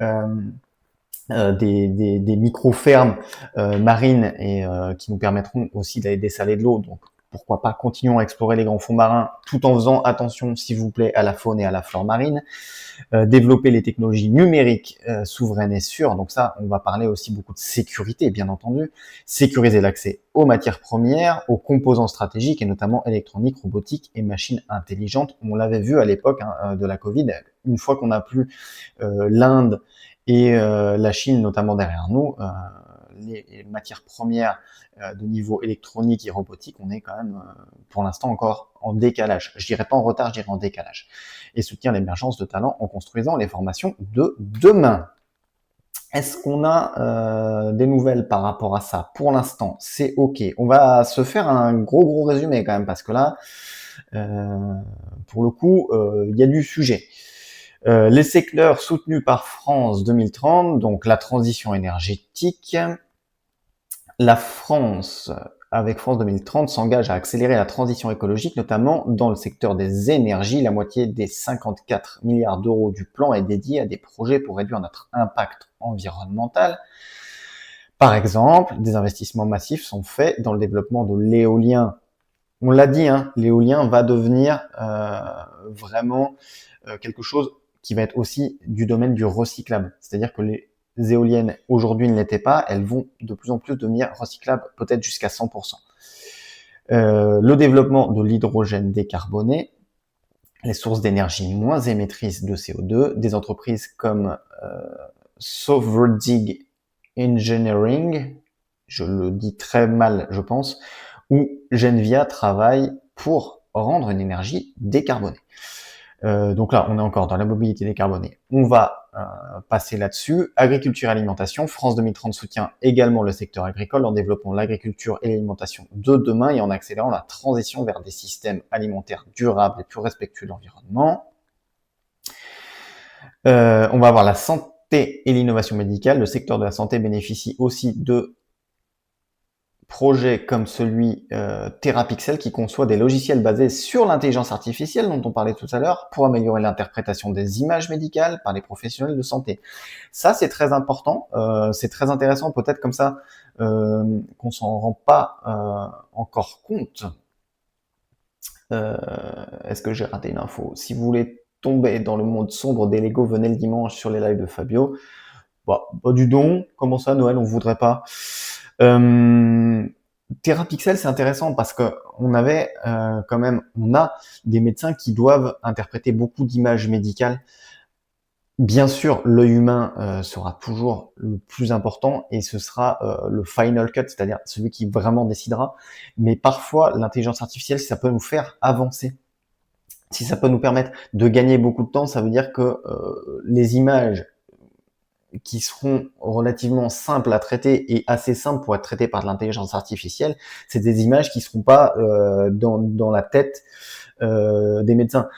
des micro-fermes marines et qui nous permettront aussi d'aller dessaler de l'eau. Donc pourquoi pas continuons à explorer les grands fonds marins tout en faisant attention, s'il vous plaît, à la faune et à la flore marine. Développer les technologies numériques souveraines et sûres. Donc ça, on va parler aussi beaucoup de sécurité, bien entendu. Sécuriser l'accès aux matières premières, aux composants stratégiques et notamment électronique, robotique et machines intelligentes. On l'avait vu à l'époque de la Covid. Une fois qu'on n'a plus l'Inde et la Chine notamment derrière nous, les matières premières de niveau électronique et robotique, on est quand même pour l'instant encore en décalage. Je dirais pas en retard, je dirais en décalage. Et soutenir l'émergence de talents en construisant les formations de demain. Est-ce qu'on a des nouvelles par rapport à ça? Pour l'instant, c'est OK. On va se faire un gros résumé quand même, parce que là, pour le coup, il y a du sujet. Les secteurs soutenus par France 2030, donc la transition énergétique. La France, avec France 2030, s'engage à accélérer la transition écologique, notamment dans le secteur des énergies. La moitié des 54 milliards d'euros du plan est dédiée à des projets pour réduire notre impact environnemental. Par exemple, des investissements massifs sont faits dans le développement de l'éolien. On l'a dit, l'éolien va devenir vraiment quelque chose qui va être aussi du domaine du recyclable. C'est-à-dire que les éoliennes aujourd'hui ne l'étaient pas, elles vont de plus en plus devenir recyclables, peut-être jusqu'à 100%. Le développement de l'hydrogène décarboné, les sources d'énergie moins émettrices de CO2, des entreprises comme Sovereign Engineering, je le dis très mal je pense, où Genvia travaille pour rendre une énergie décarbonée. Donc là, on est encore dans la mobilité décarbonée. On va passer là-dessus. Agriculture et alimentation. France 2030 soutient également le secteur agricole en développant l'agriculture et l'alimentation de demain et en accélérant la transition vers des systèmes alimentaires durables et plus respectueux de l'environnement. On va avoir la santé et l'innovation médicale. Le secteur de la santé bénéficie aussi de projet comme celui Therapixel qui conçoit des logiciels basés sur l'intelligence artificielle dont on parlait tout à l'heure pour améliorer l'interprétation des images médicales par les professionnels de santé. Ça, c'est très important, c'est très intéressant, peut-être comme ça qu'on s'en rend pas encore compte. Est-ce que j'ai raté une info? Si vous voulez tomber dans le monde sombre des Lego, venez le dimanche sur les lives de Fabio. Bah du don, comment ça, Noël, on voudrait pas. Therapixel, c'est intéressant parce que on avait on a des médecins qui doivent interpréter beaucoup d'images médicales. Bien sûr, l'œil humain sera toujours le plus important et ce sera le final cut, c'est-à-dire celui qui vraiment décidera. Mais parfois, l'intelligence artificielle, ça peut nous faire avancer. Si ça peut nous permettre de gagner beaucoup de temps, ça veut dire que les images qui seront relativement simples à traiter et assez simples pour être traitées par de l'intelligence artificielle, c'est des images qui seront pas dans la tête des médecins.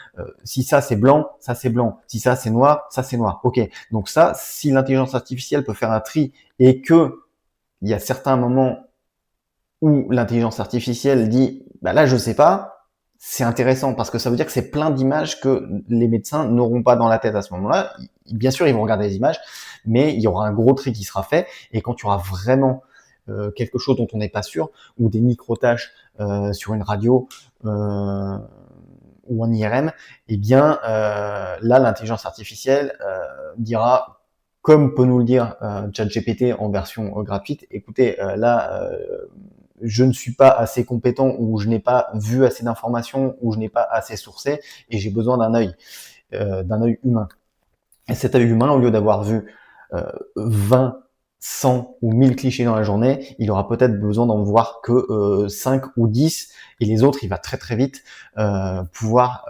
Si ça c'est blanc, ça c'est blanc. Si ça c'est noir, ça c'est noir. Ok. Donc ça, si l'intelligence artificielle peut faire un tri et que il y a certains moments où l'intelligence artificielle dit, bah là je sais pas, c'est intéressant parce que ça veut dire que c'est plein d'images que les médecins n'auront pas dans la tête à ce moment-là. Bien sûr, ils vont regarder les images, mais il y aura un gros tri qui sera fait. Et quand tu auras vraiment quelque chose dont on n'est pas sûr, ou des micro-tâches sur une radio ou en IRM, eh bien là, l'intelligence artificielle dira, comme peut nous le dire ChatGPT en version gratuite, écoutez, je ne suis pas assez compétent ou je n'ai pas vu assez d'informations ou je n'ai pas assez sourcé et j'ai besoin d'un œil humain. Et cet œil humain, au lieu d'avoir vu 20, 100 ou 1000 clichés dans la journée, il aura peut-être besoin d'en voir que 5 ou 10 et les autres, il va très vite pouvoir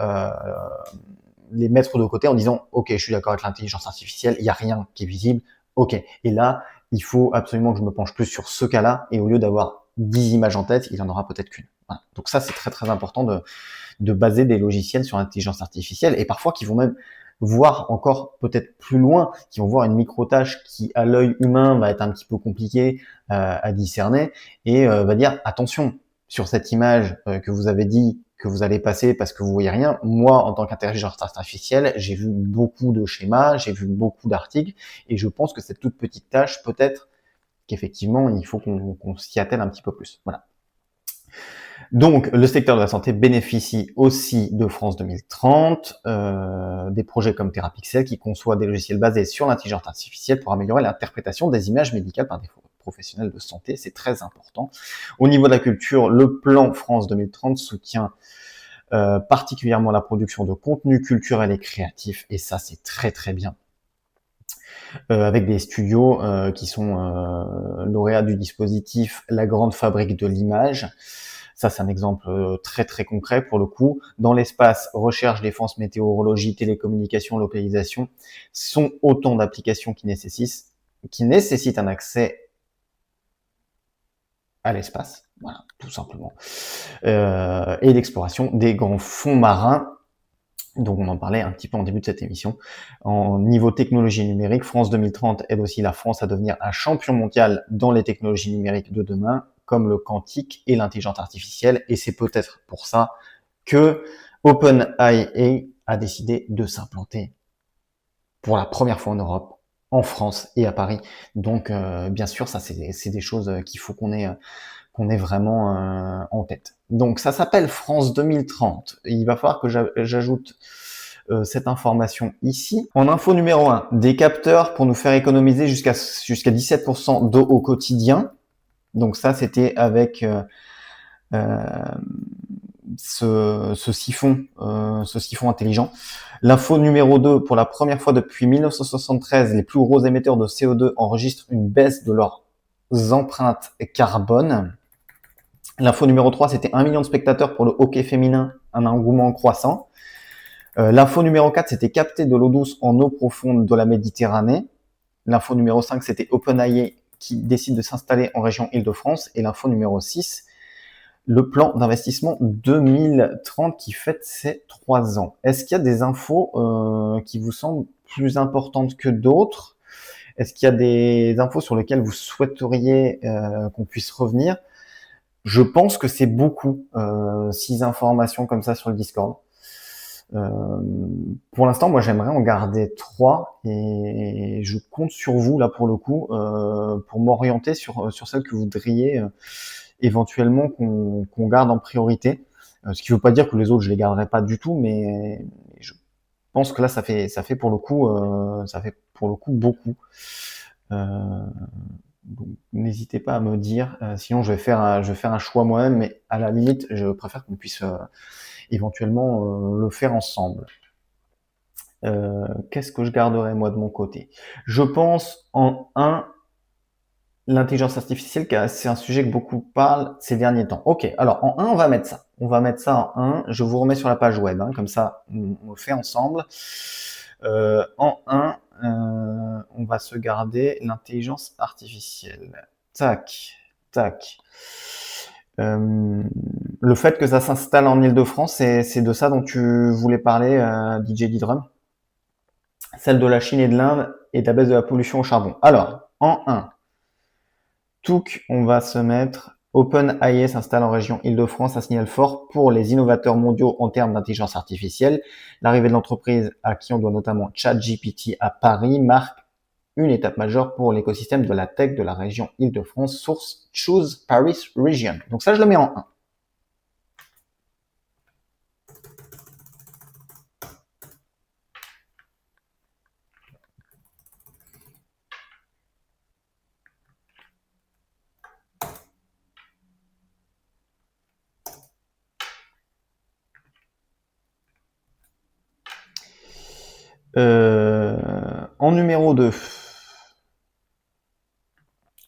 les mettre de côté en disant « Ok, je suis d'accord avec l'intelligence artificielle, il n'y a rien qui est visible, ok. » Et là, il faut absolument que je me penche plus sur ce cas-là et au lieu d'avoir 10 images en tête, il en aura peut-être qu'une. Voilà. Donc ça, c'est très important de baser des logiciels sur l'intelligence artificielle et parfois qui vont même voir encore peut-être plus loin, qui vont voir une micro-tâche qui, à l'œil humain, va être un petit peu compliquée à discerner et va dire attention, sur cette image que vous avez dit que vous allez passer parce que vous voyez rien, moi, en tant qu'intelligence artificielle, j'ai vu beaucoup de schémas, j'ai vu beaucoup d'articles et je pense que cette toute petite tâche, peut-être qu'effectivement, il faut qu'on s'y attelle un petit peu plus. Voilà. Donc, le secteur de la santé bénéficie aussi de France 2030, des projets comme Therapixel qui conçoit des logiciels basés sur l'intelligence artificielle pour améliorer l'interprétation des images médicales par des professionnels de santé. C'est très important. Au niveau de la culture, le plan France 2030 soutient particulièrement la production de contenu culturel et créatif, et ça, c'est très très bien. Avec des studios qui sont lauréats du dispositif La Grande Fabrique de l'Image. Ça, c'est un exemple très très concret pour le coup. Dans l'espace, recherche, défense, météorologie, télécommunication, localisation sont autant d'applications qui nécessitent un accès à l'espace, voilà, tout simplement, et l'exploration des grands fonds marins. Donc on en parlait un petit peu en début de cette émission. En niveau technologie numérique, France 2030 aide aussi la France à devenir un champion mondial dans les technologies numériques de demain, comme le quantique et l'intelligence artificielle. Et c'est peut-être pour ça que OpenAI a décidé de s'implanter pour la première fois en Europe, en France et à Paris. Donc bien sûr, ça c'est des choses qu'il faut qu'on ait vraiment en tête. Donc ça s'appelle France 2030. Il va falloir que j'ajoute cette information ici. En info numéro 1, des capteurs pour nous faire économiser jusqu'à 17% d'eau au quotidien. Donc ça, c'était avec ce siphon intelligent. L'info numéro 2, pour la première fois depuis 1973, les plus gros émetteurs de CO2 enregistrent une baisse de leurs empreintes carbone. L'info numéro 3, c'était 1 million de spectateurs pour le hockey féminin, un engouement croissant. L'info numéro 4, c'était capter de l'eau douce en eau profonde de la Méditerranée. L'info numéro 5, c'était OpenAI qui décide de s'installer en région Île-de-France. Et l'info numéro 6, le plan d'investissement 2030 qui fête ses 3 ans. Est-ce qu'il y a des infos qui vous semblent plus importantes que d'autres? Est-ce qu'il y a des infos sur lesquelles vous souhaiteriez qu'on puisse revenir? Je pense que c'est beaucoup, 6 informations comme ça sur le Discord. Pour l'instant, moi, j'aimerais en garder 3 et je compte sur vous, là, pour le coup, pour m'orienter sur celles que vous voudriez éventuellement qu'on garde en priorité. Ce qui ne veut pas dire que les autres, je les garderai pas du tout, mais je pense que là, ça fait pour le coup, beaucoup. Donc, n'hésitez pas à me dire. Sinon, je vais faire un choix moi-même, mais à la limite, je préfère qu'on puisse éventuellement le faire ensemble. Qu'est-ce que je garderai moi de mon côté? Je pense en 1, l'intelligence artificielle, c'est un sujet que beaucoup parlent ces derniers temps. Ok, alors en 1, on va mettre ça. On va mettre ça en 1. Je vous remets sur la page web, hein, comme ça on le fait ensemble. En 1, on va se garder l'intelligence artificielle. Tac, tac. Le fait que ça s'installe en Île-de-France, c'est de ça dont tu voulais parler, DJ D-Drum? Celle de la Chine et de l'Inde et de la baisse de la pollution au charbon. Alors, en 1, Touk, on va se mettre OpenAI s'installe en région Île-de-France, un signal fort pour les innovateurs mondiaux en termes d'intelligence artificielle. L'arrivée de l'entreprise à qui on doit notamment ChatGPT à Paris marque une étape majeure pour l'écosystème de la tech de la région Île-de-France, source Choose Paris Region. Donc ça, je le mets en 1. En numéro 2.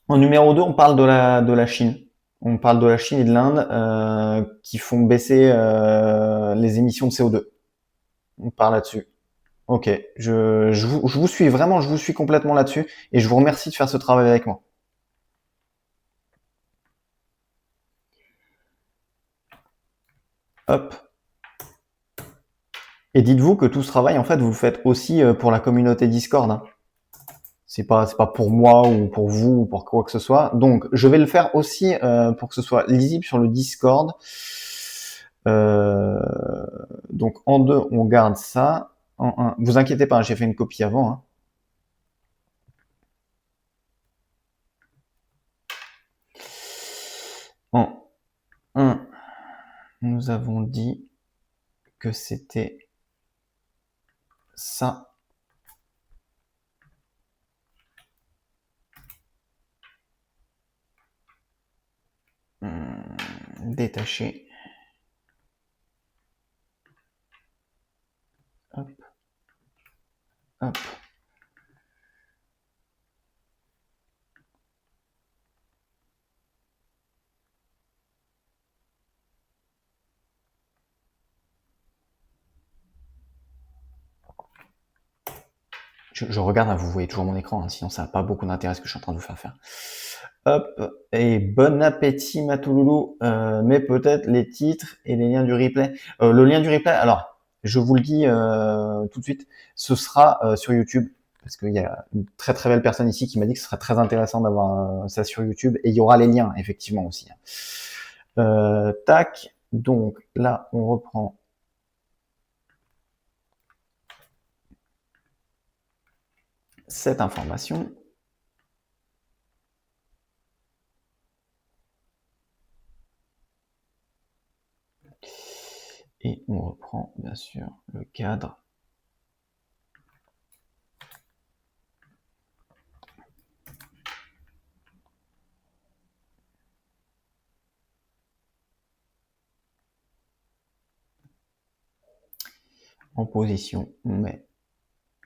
En numéro 2, on parle de la Chine. On parle de la Chine et de l'Inde qui font baisser les émissions de CO2. On parle là-dessus. Ok, je vous suis vraiment, je vous suis complètement là-dessus et je vous remercie de faire ce travail avec moi. Hop. Et dites-vous que tout ce travail, en fait, vous le faites aussi pour la communauté Discord, hein. C'est pas pour moi ou pour vous ou pour quoi que ce soit. Donc, je vais le faire aussi pour que ce soit lisible sur le Discord. Euh, donc, en 2, on garde ça. En 1, vous inquiétez pas, hein, j'ai fait une copie avant, hein. En 1, nous avons dit que c'était ça. Détaché. Hop. Hop. Je regarde, hein, vous voyez toujours mon écran, hein, sinon ça n'a pas beaucoup d'intérêt ce que je suis en train de vous faire. Hop, et bon appétit Matouloulou, mais peut-être les titres et les liens du replay. Le lien du replay, alors, je vous le dis tout de suite, ce sera sur YouTube, parce qu'il y a une très très belle personne ici qui m'a dit que ce serait très intéressant d'avoir ça sur YouTube, et il y aura les liens, effectivement, aussi. Tac, donc là, on reprend cette information. Et on reprend bien sûr le cadre. En position, on met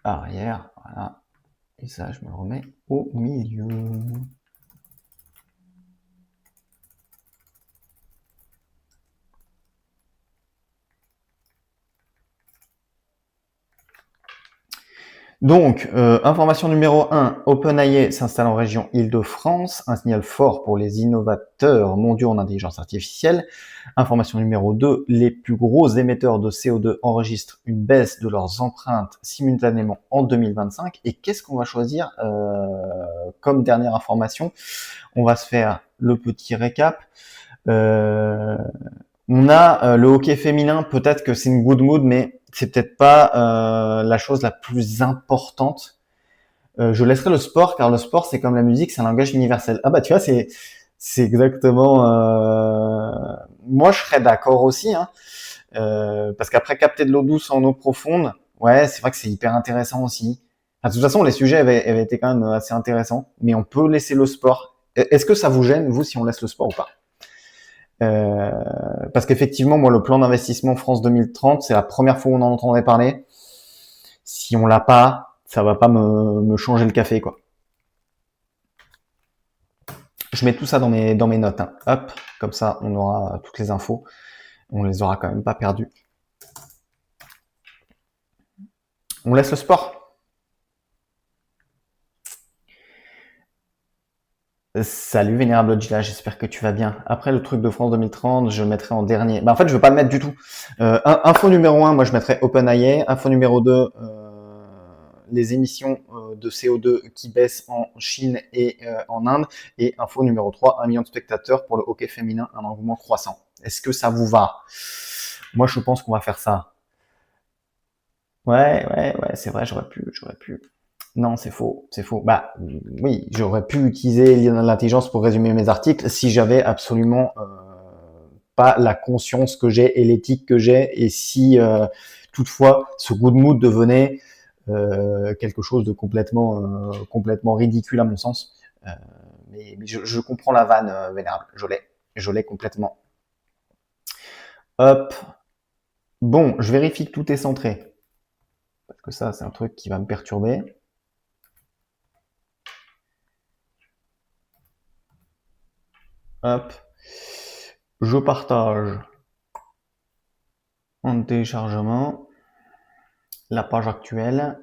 arrière, voilà. Et ça, je me le remets au milieu. Donc, information numéro 1, OpenAI s'installe en région Île-de-France, un signal fort pour les innovateurs mondiaux en intelligence artificielle. Information numéro 2, les plus gros émetteurs de CO2 enregistrent une baisse de leurs empreintes simultanément en 2025. Et qu'est-ce qu'on va choisir comme dernière information? On va se faire le petit récap. On a le hockey féminin, peut-être que c'est une good mood, mais c'est peut-être pas la chose la plus importante. Je laisserai le sport, car le sport, c'est comme la musique, c'est un langage universel. Ah bah tu vois, c'est exactement... Moi, je serais d'accord aussi, hein, parce qu'après capter de l'eau douce en eau profonde, ouais, c'est vrai que c'est hyper intéressant aussi. Enfin, de toute façon, les sujets avaient été quand même assez intéressants, mais on peut laisser le sport. Est-ce que ça vous gêne, vous, si on laisse le sport ou pas? Parce qu'effectivement, moi, le plan d'investissement France 2030, c'est la première fois où on en entendait parler. Si on l'a pas, ça va pas me changer le café, quoi. Je mets tout ça dans mes notes, hein. Hop, comme ça, on aura toutes les infos. On les aura quand même pas perdues. On laisse le sport. Salut Vénérable Gila, j'espère que tu vas bien. Après le truc de France 2030, je mettrai en dernier. Bah en fait, je veux pas le mettre du tout. Info numéro 1, moi je mettrais OpenAI. Info numéro 2, les émissions de CO2 qui baissent en Chine et en Inde. Et info numéro 3, 1 million de spectateurs pour le hockey féminin, un engouement croissant. Est-ce que ça vous va? Moi, je pense qu'on va faire ça. Ouais, c'est vrai, j'aurais pu. Non, c'est faux, c'est faux. Bah oui, j'aurais pu utiliser l'intelligence pour résumer mes articles si j'avais absolument pas la conscience que j'ai et l'éthique que j'ai, et si toutefois ce good mood devenait quelque chose de complètement ridicule à mon sens. Mais je comprends la vanne, Vénérable, je l'ai complètement. Hop. Bon, je vérifie que tout est centré, parce que ça, c'est un truc qui va me perturber. Hop. Je partage en téléchargement la page actuelle.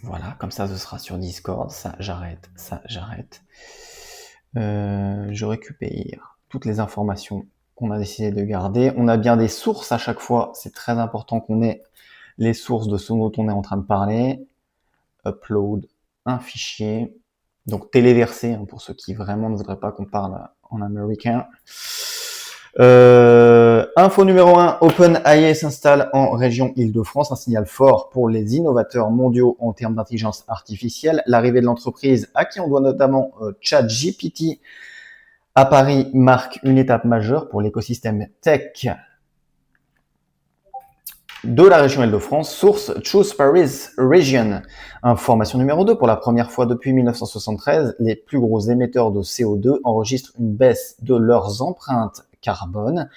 Voilà, comme ça, ce sera sur Discord. Ça, j'arrête. Ça, j'arrête. Je récupère toutes les informations qu'on a décidé de garder. On a bien des sources à chaque fois. C'est très important qu'on ait les sources de ce dont on est en train de parler. Upload un fichier. Donc téléversé, hein, pour ceux qui vraiment ne voudraient pas qu'on parle en américain. Info numéro 1, OpenAI s'installe en région Île-de-France, un signal fort pour les innovateurs mondiaux en termes d'intelligence artificielle. L'arrivée de l'entreprise, à qui on doit notamment ChatGPT, à Paris marque une étape majeure pour l'écosystème tech de la région Île-de-France. Source Choose Paris Region. Information numéro 2. Pour la première fois depuis 1973, les plus gros émetteurs de CO2 enregistrent une baisse de leurs empreintes carbone.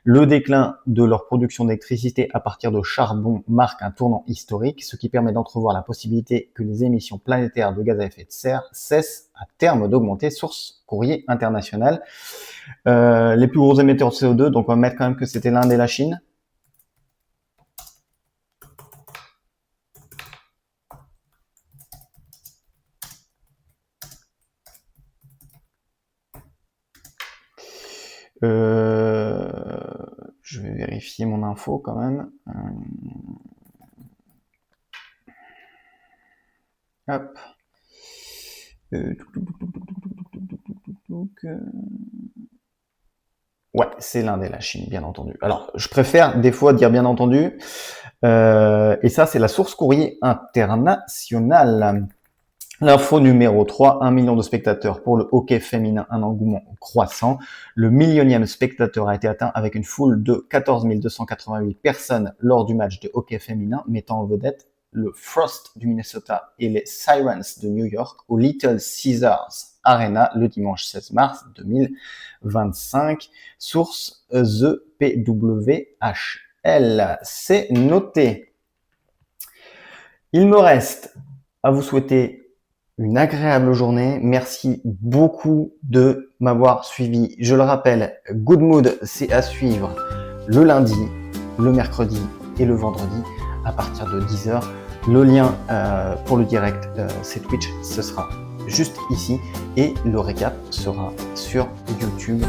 Le déclin de leur production d'électricité à partir de charbon marque un tournant historique, ce qui permet d'entrevoir la possibilité que les émissions planétaires de gaz à effet de serre cessent à terme d'augmenter. Source Courrier International. Les plus gros émetteurs de CO2, donc on va mettre quand même que c'était l'Inde et la Chine. Je vais vérifier mon info quand même. Hop. Ouais, c'est l'Inde et la Chine, bien entendu. Alors, je préfère des fois dire bien entendu. Et ça, c'est la source Courrier International. L'info numéro 3, 1 million de spectateurs pour le hockey féminin, un engouement croissant. Le millionième spectateur a été atteint avec une foule de 14 288 personnes lors du match de hockey féminin, mettant en vedette le Frost du Minnesota et les Sirens de New York au Little Caesars Arena le dimanche 16 mars 2025. Source The PWHL. C'est noté. Il me reste à vous souhaiter une agréable journée. Merci beaucoup de m'avoir suivi. Je le rappelle, Good Mood, c'est à suivre le lundi, le mercredi et le vendredi à partir de 10h. Le lien pour le direct, c'est Twitch, ce sera juste ici. Et le récap sera sur YouTube